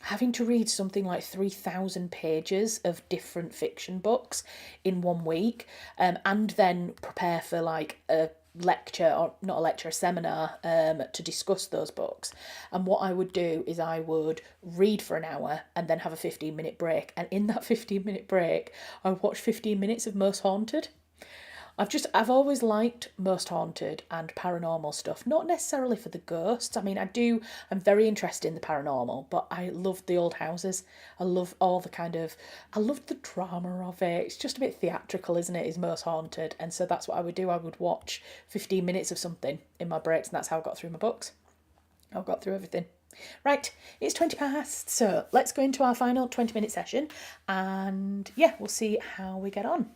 A: having to read something like 3,000 pages of different fiction books in 1 week, and then prepare for like a lecture, or not a lecture, a seminar, to discuss those books. And what I would do is I would read for an hour and then have a 15-minute break, and in that 15-minute break I would watch 15 minutes of Most Haunted. I've always liked Most Haunted and paranormal stuff, not necessarily for the ghosts. I mean, I'm very interested in the paranormal, but I love the old houses. I love I love the drama of it. It's just a bit theatrical, isn't it, is Most Haunted? And so that's what I would do. I would watch 15 minutes of something in my breaks, and that's how I got through my books. I got through everything. Right, it's 20 past, so let's go into our final 20-minute session, and yeah, we'll see how we get on.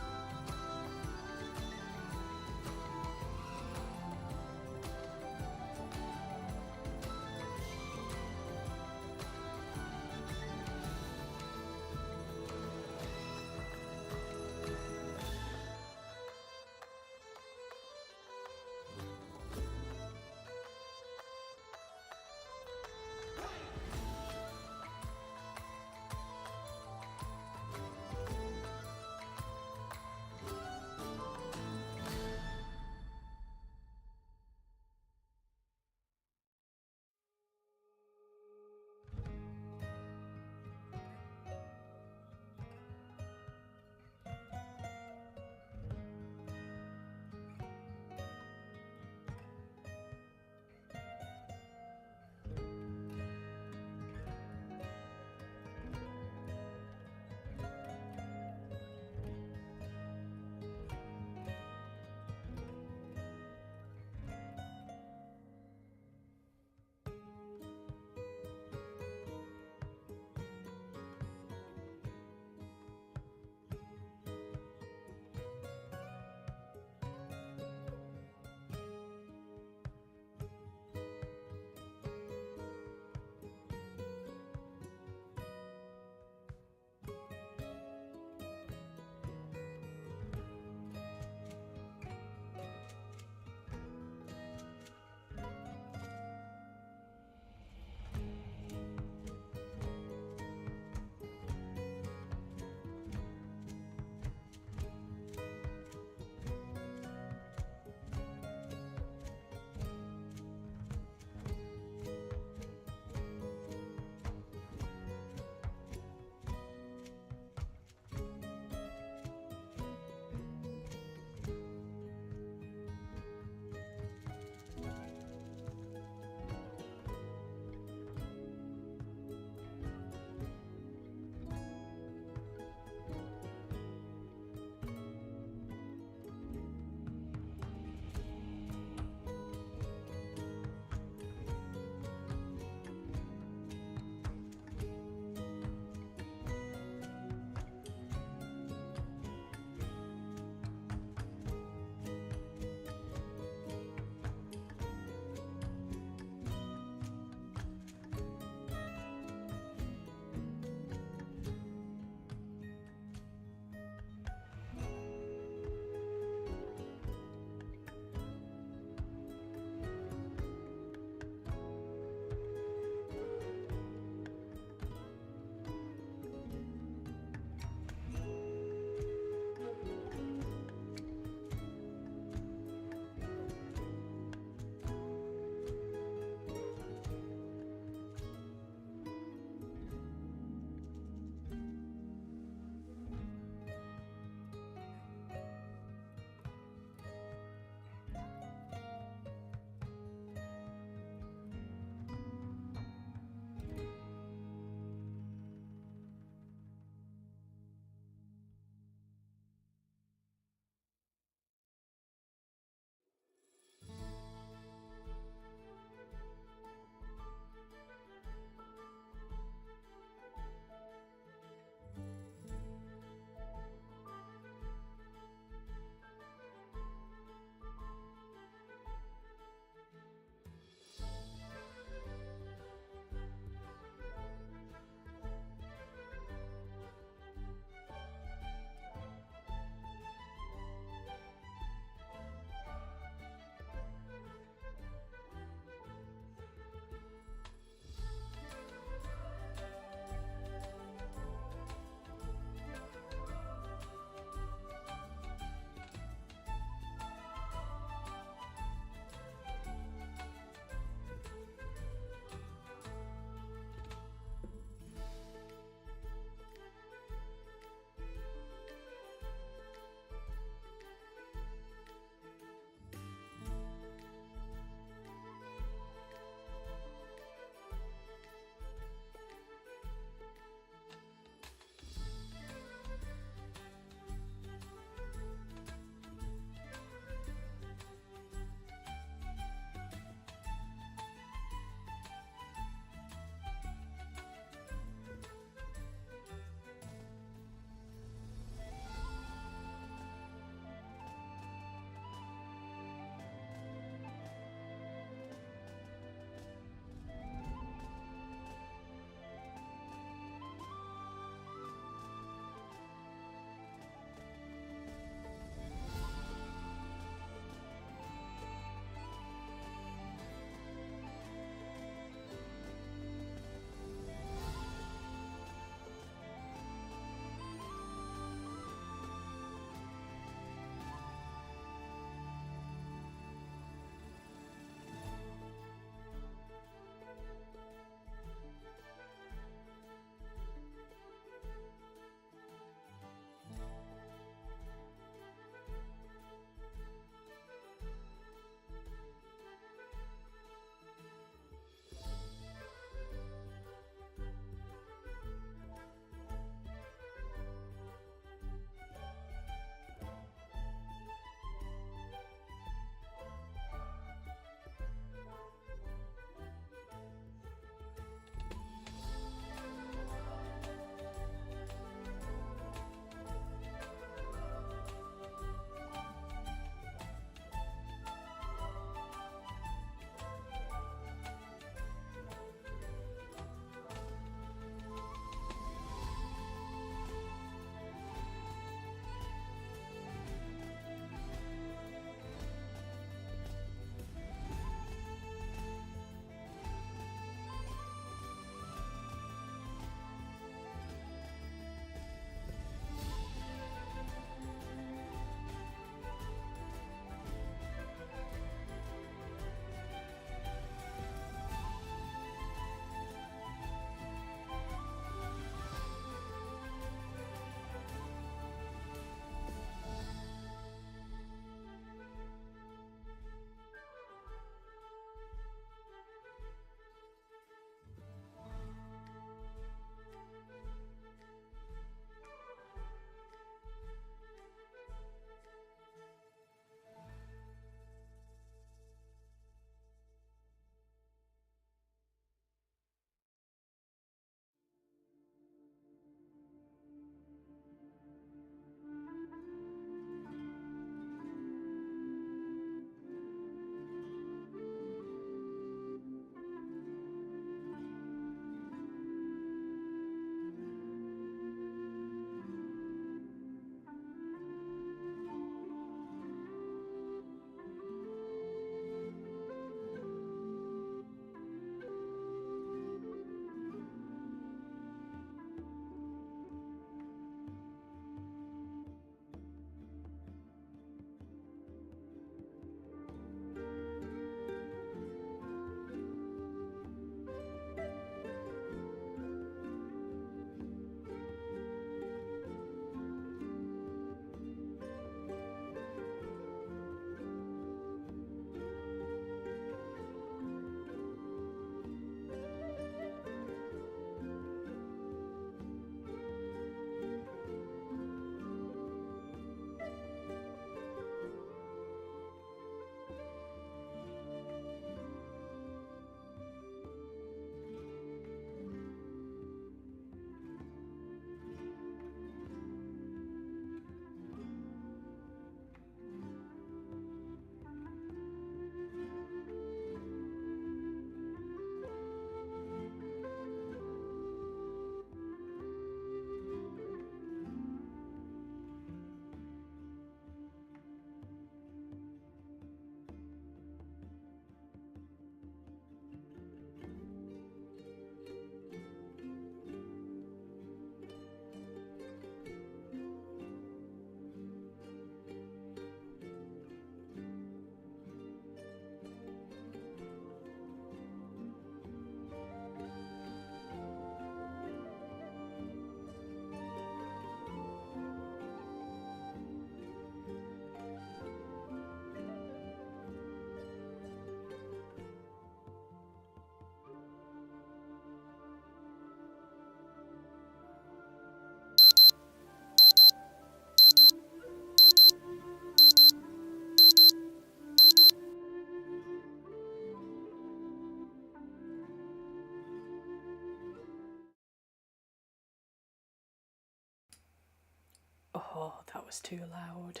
A: Oh, that was too loud.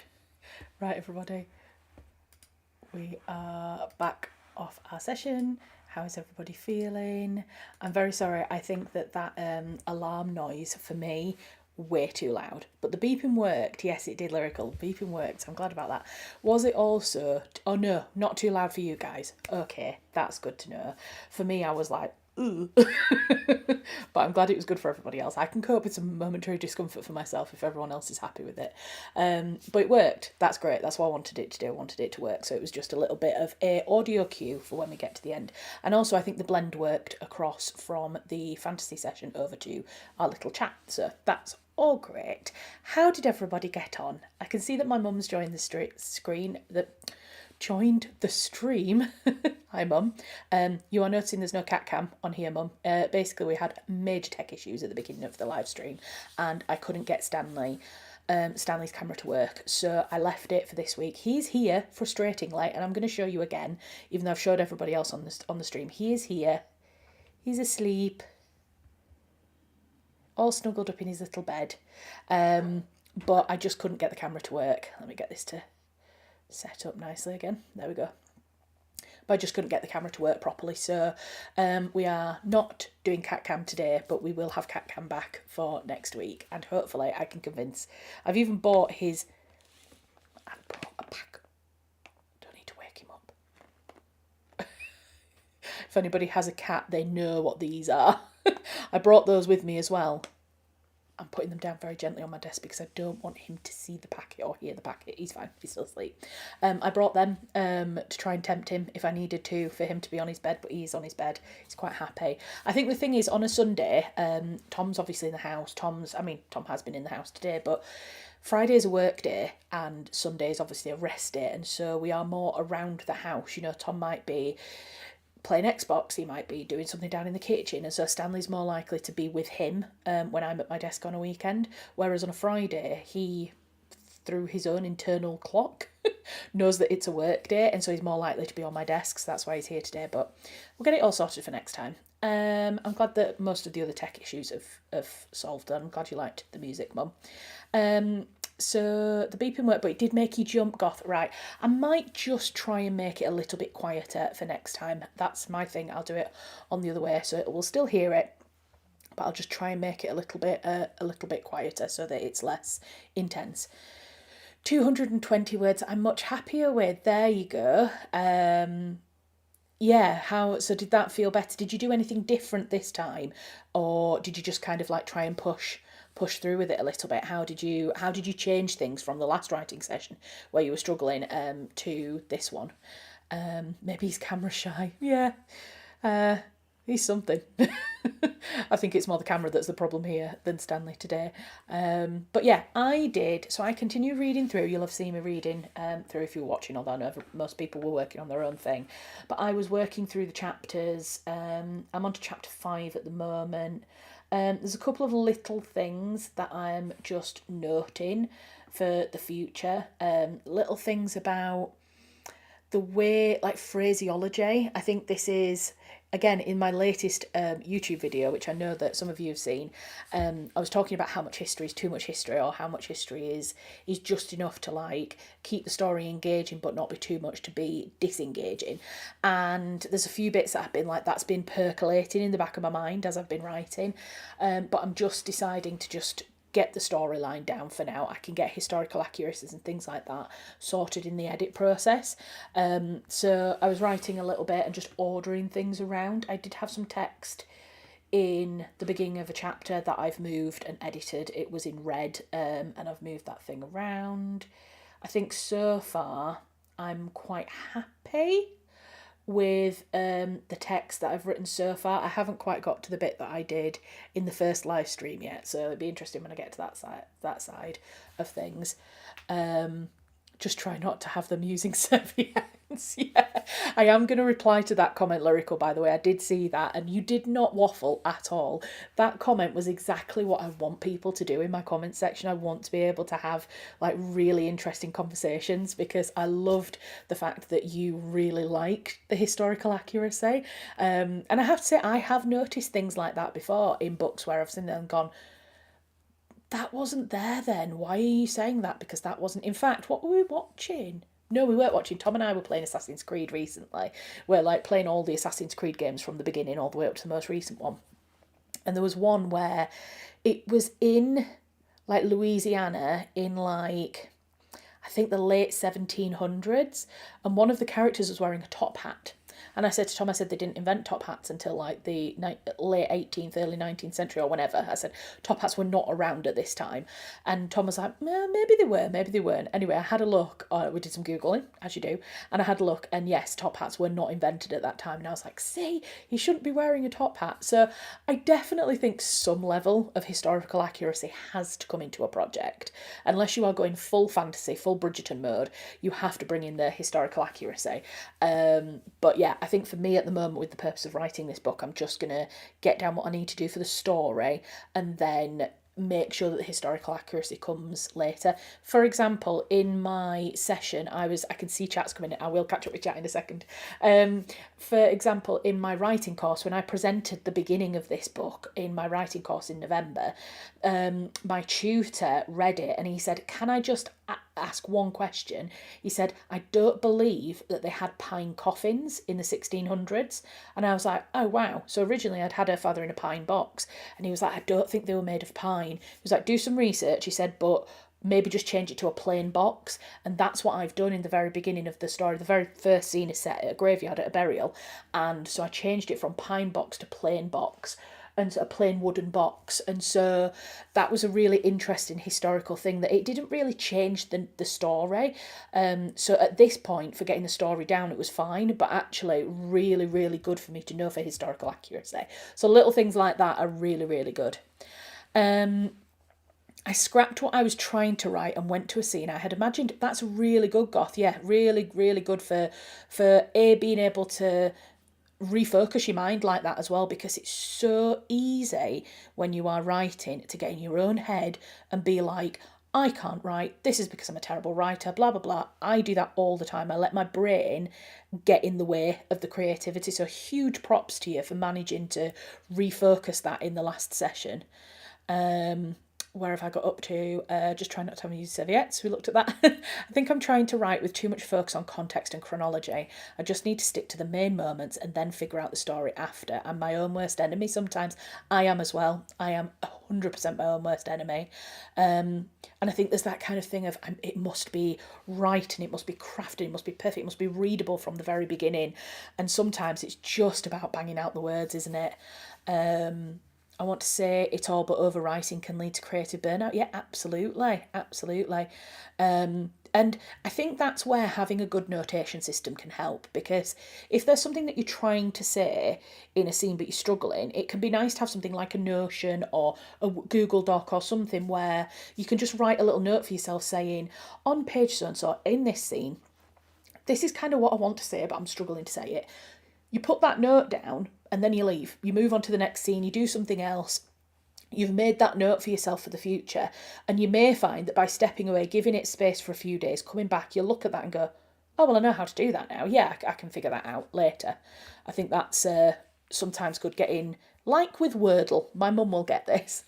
A: Right, everybody, we are back off our session. How is everybody feeling? I'm very sorry. I think that alarm noise for me way too loud. But the beeping worked. Yes, it did, Lyrical. Beeping worked. I'm glad about that. Was it also... Oh, no, not too loud for you guys. Okay, that's good to know. For me, I was like, ooh. But I'm glad it was good for everybody else. I can cope with some momentary discomfort for myself if everyone else is happy with it. But it worked. That's great. That's what I wanted it to do. I wanted it to work. So it was just a little bit of a audio cue for when we get to the end. And also I think the blend worked across from the fantasy session over to our little chat. So that's all great. How did everybody get on? I can see that my mum's joined the screen. Joined the stream. Hi, Mum. You are noticing there's no cat cam on here, Mum. Basically, we had major tech issues at the beginning of the live stream, and I couldn't get Stanley's camera to work, so I left it for this week. He's here, frustratingly, and I'm going to show you again, even though I've showed everybody else on the stream. He is here. He's asleep, all snuggled up in his little bed. But I just couldn't get the camera to work. Let me get this to set up nicely again. There we go. But I just couldn't get the camera to work properly, so we are not doing cat cam today, but we will have cat cam back for next week, and hopefully I can convince. I've even bought his... I've brought a pack. Don't need to wake him up. If anybody has a cat, they know what these are. I brought those with me as well. I'm putting them down very gently on my desk because I don't want him to see the packet or hear the packet. He's fine. He's still asleep. I brought them to try and tempt him if I needed to, for him to be on his bed, but he's on his bed. He's quite happy. I think the thing is, on a Sunday, Tom's obviously in the house. Tom has been in the house today, but Friday is a work day and Sunday is obviously a rest day, and so we are more around the house. You know, Tom might be playing Xbox, he might be doing something down in the kitchen, and so Stanley's more likely to be with him when I'm at my desk on a weekend, whereas on a Friday he, through his own internal clock, knows that it's a work day, and so he's more likely to be on my desk, so that's why he's here today. But we'll get it all sorted for next time. I'm glad that most of the other tech issues have solved. I'm glad you liked the music, Mum. So the beeping worked, but it did make you jump, Goth. Right, I might just try and make it a little bit quieter for next time. That's my thing. I'll do it on the other way, so it will still hear it, but I'll just try and make it a little bit quieter so that it's less intense. 220 words I'm much happier with. There you go. Yeah, so did that feel better? Did you do anything different this time, or did you just kind of like try and push through with it a little bit? How did you change things from the last writing session where you were struggling to this one? Maybe he's camera shy. Yeah. He's something. I think it's more the camera that's the problem here than Stanley today. But yeah, I did. So I continued reading through. You'll have seen me reading through if you were watching, although I know most people were working on their own thing. But I was working through the chapters. I'm on to chapter 5 at the moment. There's a couple of little things that I'm just noting for the future. Little things about the way, like phraseology. I think this is, again, in my latest YouTube video, which I know that some of you have seen, I was talking about how much history is too much history, or how much history is just enough to like keep the story engaging but not be too much to be disengaging. And there's a few bits that have been like, that's been percolating in the back of my mind as I've been writing, but I'm just deciding to just get the storyline down for now. I can get historical accuracies and things like that sorted in the edit process. So I was writing a little bit and just ordering things around. I did have some text in the beginning of a chapter that I've moved and edited. It was in red, and I've moved that thing around. I think so far I'm quite happy with the text that I've written so far. I haven't quite got to the bit that I did in the first live stream yet, so it'd be interesting when I get to that side of things. Just try not to have them using serviettes. Yeah, I am going to reply to that comment, Lyrical, by the way. I did see that, and you did not waffle at all. That comment was exactly what I want people to do in my comment section. I want to be able to have like really interesting conversations, because I loved the fact that you really like the historical accuracy. And I have to say, I have noticed things like that before in books where I've seen them and gone, that wasn't there then. Why are you saying that? Because that wasn't. In fact, what were we watching? No, we weren't watching. Tom and I were playing Assassin's Creed recently. We're like playing all the Assassin's Creed games from the beginning all the way up to the most recent one. And there was one where it was in like Louisiana in like I think the late 1700s, and one of the characters was wearing a top hat. And I said to Tom, I said they didn't invent top hats until like the late 18th, early 19th century or whenever. I said top hats were not around at this time. And Tom was like, maybe they were, maybe they weren't. Anyway, I had a look. We did some Googling, as you do. And I had a look. And yes, top hats were not invented at that time. And I was like, see, he shouldn't be wearing a top hat. So I definitely think some level of historical accuracy has to come into a project. Unless you are going full fantasy, full Bridgerton mode, you have to bring in the historical accuracy. But yeah, I think for me at the moment, with the purpose of writing this book, I'm just going to get down what I need to do for the story and then make sure that the historical accuracy comes later. For example, in my session, I can see chats coming in. I will catch up with chat in a second. For example, in my writing course, when I presented the beginning of this book in my writing course in November, my tutor read it and he said, can I just ask one question? He said, I don't believe that they had pine coffins in the 1600s. And I was like, oh wow. So originally I'd had her father in a pine box, and he was like, I don't think they were made of pine. He was like, do some research. He said, but maybe just change it to a plain box. And that's what I've done in the very beginning of the story. The very first scene is set at a graveyard at a burial, and so I changed it from pine box to plain box, and a plain wooden box. And so that was a really interesting historical thing, that it didn't really change the story. So at this point, for getting the story down, it was fine, but actually really, really good for me to know for historical accuracy. So little things like that are really, really good. I scrapped what I was trying to write and went to a scene I had imagined. That's really good, Goth. Yeah, really, really good for being able to refocus your mind like that as well, because it's so easy when you are writing to get in your own head and be like, I can't write, this is because I'm a terrible writer, blah blah blah. I do that all the time. I let my brain get in the way of the creativity. So huge props to you for managing to refocus that in the last session. Where have I got up to? Just trying not to have to use serviettes. We looked at that. I think I'm trying to write with too much focus on context and chronology. I just need to stick to the main moments and then figure out the story after. I'm my own worst enemy sometimes. I am as well. I am 100% my own worst enemy. And I think there's that kind of thing of it must be right and it must be crafted, it must be perfect, it must be readable from the very beginning. And sometimes it's just about banging out the words, isn't it? I want to say it all, but overwriting can lead to creative burnout. Yeah, absolutely, absolutely. And I think that's where having a good notation system can help, because if there's something that you're trying to say in a scene but you're struggling, it can be nice to have something like a Notion or a Google Doc or something where you can just write a little note for yourself saying, on page so-and-so, in this scene, this is kind of what I want to say, but I'm struggling to say it. You put that note down and then you leave. You move on to the next scene, you do something else. You've made that note for yourself for the future. And you may find that by stepping away, giving it space for a few days, coming back, you'll look at that and go, oh, well, I know how to do that now. Yeah, I can figure that out later. I think that's sometimes good getting, like with Wordle. My mum will get this.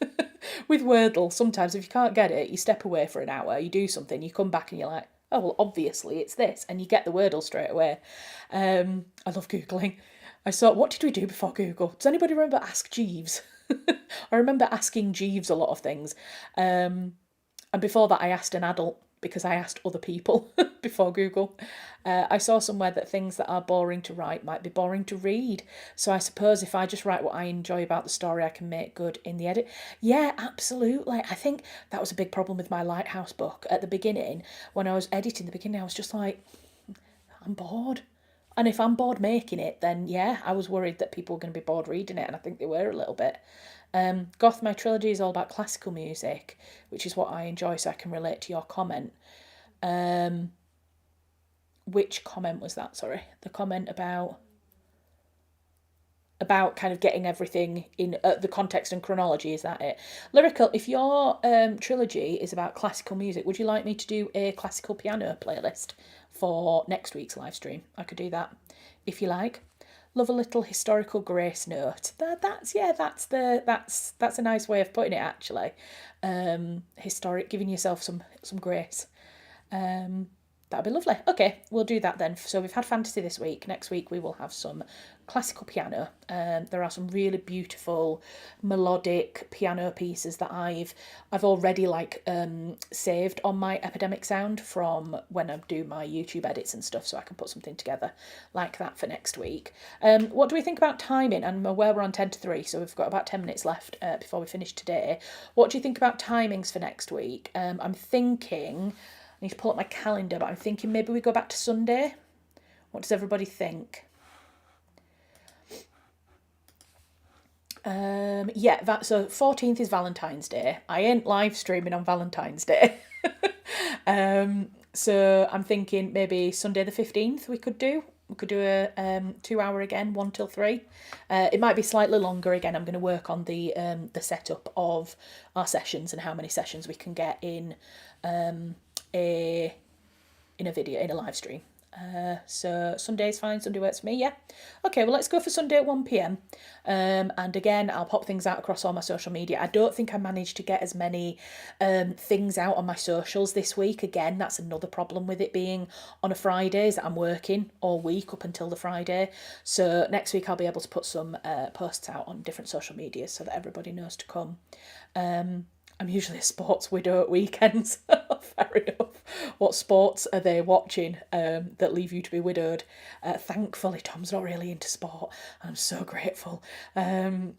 A: With Wordle, sometimes if you can't get it, you step away for an hour, you do something, you come back and you're like, oh, well, obviously it's this. And you get the Wordle straight away. I love Googling. I saw, what did we do before Google? Does anybody remember Ask Jeeves? I remember asking Jeeves a lot of things. And before that, I asked an adult because I asked other people before Google. I saw somewhere that things that are boring to write might be boring to read. So I suppose if I just write what I enjoy about the story, I can make good in the edit. Yeah, absolutely. I think that was a big problem with my Lighthouse book at the beginning. When I was editing the beginning, I was just like, I'm bored. And if I'm bored making it, then yeah, I was worried that people were going to be bored reading it, and I think they were a little bit. Goth, my trilogy is all about classical music, which is what I enjoy, so I can relate to your comment. Which comment was that? Sorry, the comment about kind of getting everything in the context and chronology, is that it? Lyrical, if your trilogy is about classical music, would you like me to do a classical piano playlist for next week's live stream? I could do that if you like. love a little historical grace note. That's a nice way of putting it, actually. Historic, giving yourself some grace. That'd be lovely. Okay, we'll do that then. So we've had fantasy this week. Next week we will have some classical piano. There are some really beautiful melodic piano pieces that I've already saved on my Epidemic Sound from when I do my YouTube edits and stuff, so I can put something together like that for next week. What do we think about timing? I'm aware we're on 10 to 3, so we've got about 10 minutes left before we finish today. What do you think about timings for next week? I'm thinking, I need to pull up my calendar, but I'm thinking maybe we go back to Sunday. What does everybody think? So 14th is Valentine's Day. I ain't live streaming on Valentine's Day. So I'm thinking maybe Sunday the 15th we could do. We could do a 2 hour again, 1 till 3. It might be slightly longer again. I'm going to work on the setup of our sessions and how many sessions we can get in a video, in a live stream. So Sunday's fine. Sunday works for me. Yeah. Okay. Well, let's go for Sunday at 1 p.m. And again, I'll pop things out across all my social media. I don't think I managed to get as many things out on my socials this week. Again, that's another problem with it being on a Friday, is that I'm working all week up until the Friday. So next week I'll be able to put some posts out on different social media so that everybody knows to come. I'm usually a sports widow at weekends. Fair enough. What sports are they watching that leave you to be widowed? Thankfully, Tom's not really into sport. I'm so grateful.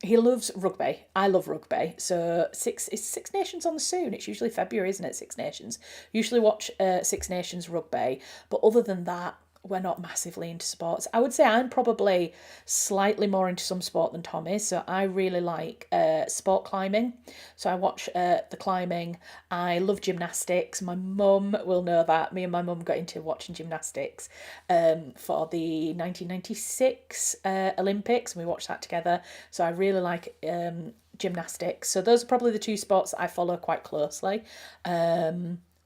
A: He loves rugby. I love rugby. So Six Nations on soon. It's usually February, isn't it? Six Nations. Usually watch Six Nations rugby. But other than that, we're not massively into sports. I would say I'm probably slightly more into some sport than Tom is. So I really like sport climbing. So I watch the climbing. I love gymnastics. My mum will know that. Me and my mum got into watching gymnastics for the 1996 Olympics, and we watched that together. So I really like gymnastics. So those are probably the two sports that I follow quite closely.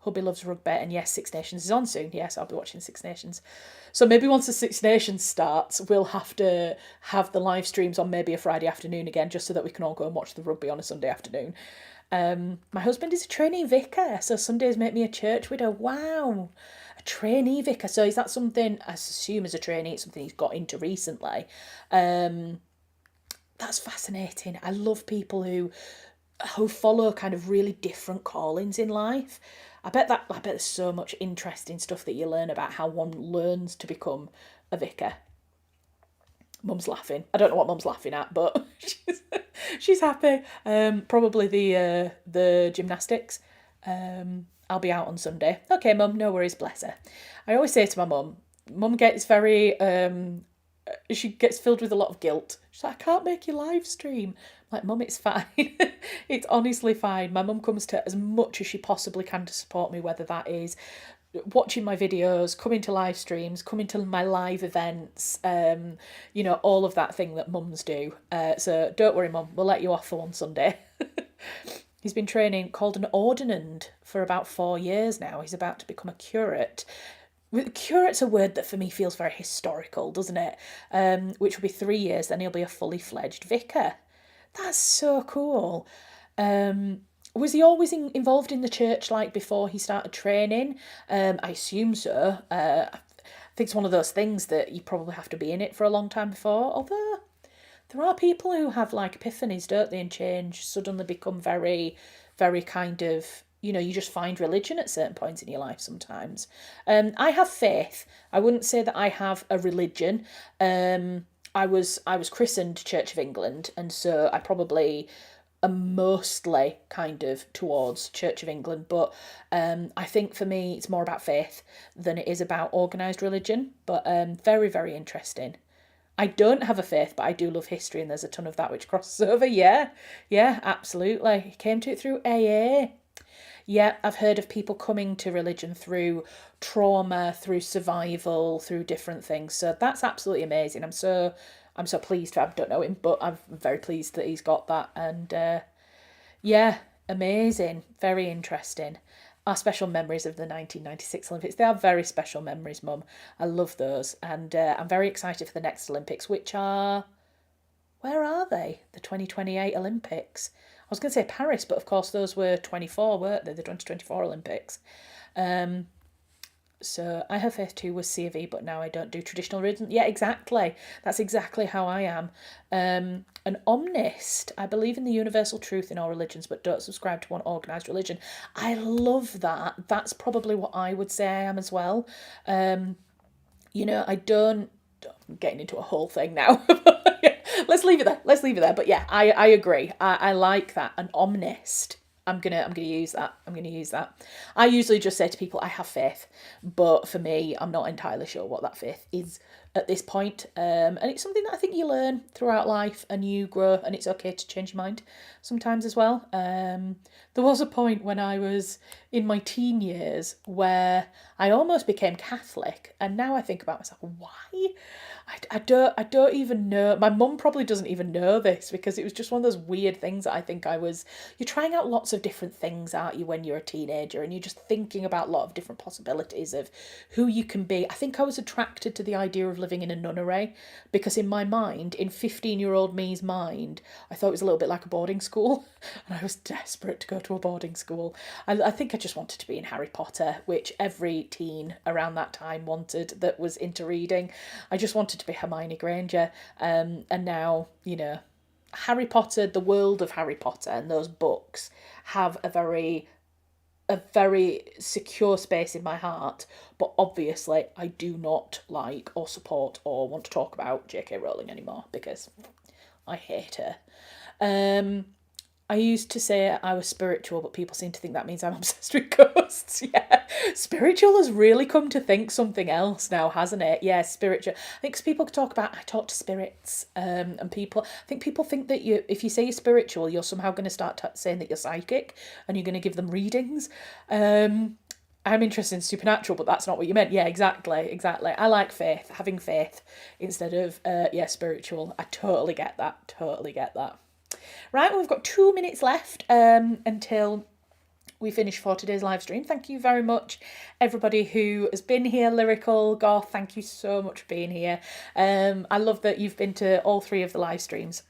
A: Hubby loves rugby, and yes, Six Nations is on soon. Yes, I'll be watching Six Nations. So maybe once the Six Nations starts, we'll have to have the live streams on maybe a Friday afternoon again, just so that we can all go and watch the rugby on a Sunday afternoon. My husband is a trainee vicar, so Sundays make me a church widow. Wow, a trainee vicar. So is that something, I assume as a trainee, it's something he's got into recently? That's fascinating. I love people who follow kind of really different callings in life. I bet there's so much interesting stuff that you learn about how one learns to become a vicar. Mum's laughing. I don't know what Mum's laughing at, but she's happy. Probably the gymnastics. I'll be out on Sunday. Okay, Mum, no worries, bless her. I always say to my Mum gets very she gets filled with a lot of guilt. She's like, I can't make you live stream. I'm like, Mum, it's fine. It's honestly fine. My mum comes to as much as she possibly can to support me, whether that is watching my videos, coming to live streams, coming to my live events, all of that thing that mums do. So don't worry, Mum, we'll let you off for one Sunday. He's been training, called an ordinand, for about 4 years now. He's about to become a curate. Curate's a word that for me feels very historical, doesn't it? Which will be 3 years, then he'll be a fully fledged vicar. That's so cool. Was he always involved in the church, like before he started training? I assume so. I think it's one of those things that you probably have to be in it for a long time before. Although there are people who have like epiphanies, don't they, and change, suddenly become very, very kind of, you just find religion at certain points in your life sometimes. I have faith. I wouldn't say that I have a religion. I was christened Church of England, and so I probably am mostly kind of towards Church of England. But I think for me, it's more about faith than it is about organised religion. But very, very interesting. I don't have a faith, but I do love history, and there's a ton of that which crosses over. Yeah, absolutely. Came to it through AA. Yeah, I've heard of people coming to religion through trauma, through survival, through different things. So that's absolutely amazing. I'm so pleased. I don't know him, but I'm very pleased that he's got that. And yeah, amazing. Very interesting. Our special memories of the 1996 Olympics. They are very special memories, Mum. I love those. And I'm very excited for the next Olympics, which are... Where are they? The 2028 Olympics. I was going to say Paris, but of course those were 24, weren't they? The 2024 Olympics. So I Have Faith too was C of E, but now I don't do traditional religion. Yeah, exactly. That's exactly how I am. An omnist. I believe in the universal truth in all religions, but don't subscribe to one organised religion. I love that. That's probably what I would say I am as well. I don't... I'm getting into a whole thing now. Let's leave it there. Let's leave it there. But yeah, I agree. I like that. An omnist. I'm gonna use that. I'm gonna use that. I usually just say to people, I have faith, but for me, I'm not entirely sure what that faith is at this point. And it's something that I think you learn throughout life, and you grow, and it's okay to change your mind sometimes as well. There was a point when I was in my teen years where I almost became Catholic, and now I think about myself, why? I don't even know. My mum probably doesn't even know this, because it was just one of those weird things that I think I was... You're trying out lots of different things, aren't you, when you're a teenager, and you're just thinking about a lot of different possibilities of who you can be. I think I was attracted to the idea of living in a nunnery, because in my mind, in 15-year-old me's mind, I thought it was a little bit like a boarding school, and I was desperate to go to a boarding school. I think I just wanted to be in Harry Potter, which every teen around that time wanted that was into reading. I just wanted to be Hermione Granger, and now, Harry Potter, the world of Harry Potter and those books have a very secure space in my heart, but obviously I do not like or support or want to talk about J.K. Rowling anymore, because I hate her. I used to say I was spiritual, but people seem to think that means I'm obsessed with ghosts. Yeah, spiritual has really come to think something else now, hasn't it? Yeah, spiritual. I think 'cause people talk about, I talk to spirits, and people think that if you say you're spiritual, you're somehow going to start saying that you're psychic, and you're going to give them readings. I'm interested in supernatural, but that's not what you meant. Yeah, exactly. I like faith, having faith instead of spiritual. I totally get that. Right, well, we've got 2 minutes left until we finish for today's live stream. Thank you very much, everybody who has been here. Lyrical, Goth, thank you so much for being here. I love that you've been to all 3 of the live streams,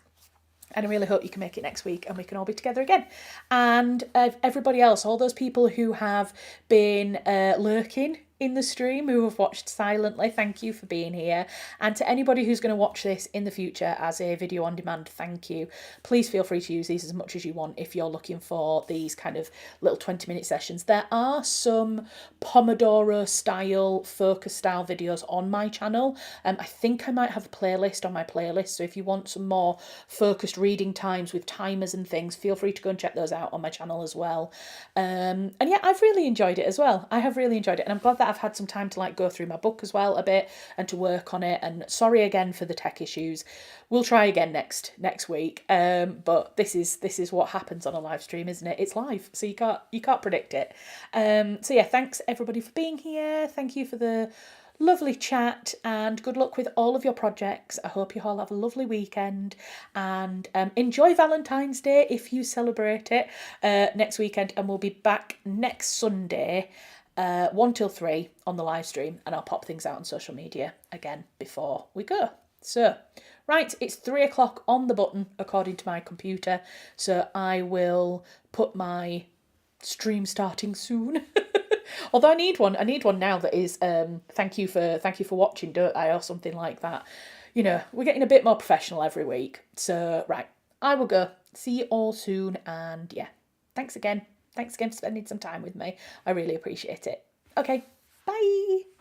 A: and I really hope you can make it next week and we can all be together again. And everybody else, all those people who have been lurking in the stream, who have watched silently, thank you for being here. And to anybody who's going to watch this in the future as a video on demand, thank you. Please feel free to use these as much as you want if you're looking for these kind of little 20-minute sessions. There are some Pomodoro style, focus style videos on my channel. I think I might have a playlist on my playlist, so if you want some more focused reading times with timers and things, feel free to go and check those out on my channel as well. And yeah, I've really enjoyed it as well. I have really enjoyed it, and I'm glad that I've had some time to go through my book as well a bit and to work on it. And sorry again for the tech issues. We'll try again next week. But this is what happens on a live stream, isn't it? It's live, so you can't predict it. So yeah, thanks everybody for being here. Thank you for the lovely chat, and good luck with all of your projects. I hope you all have a lovely weekend, and enjoy Valentine's Day if you celebrate it next weekend. And we'll be back next Sunday 1 till 3 on the live stream, and I'll pop things out on social media again before we go. So, right, it's 3 o'clock on the button according to my computer, so I will put my stream starting soon. Although I need one now that is thank you for watching, don't I, or something like that. We're getting a bit more professional every week. So right, I will go. See you all soon, and yeah, thanks again for spending some time with me. I really appreciate it. Okay, bye.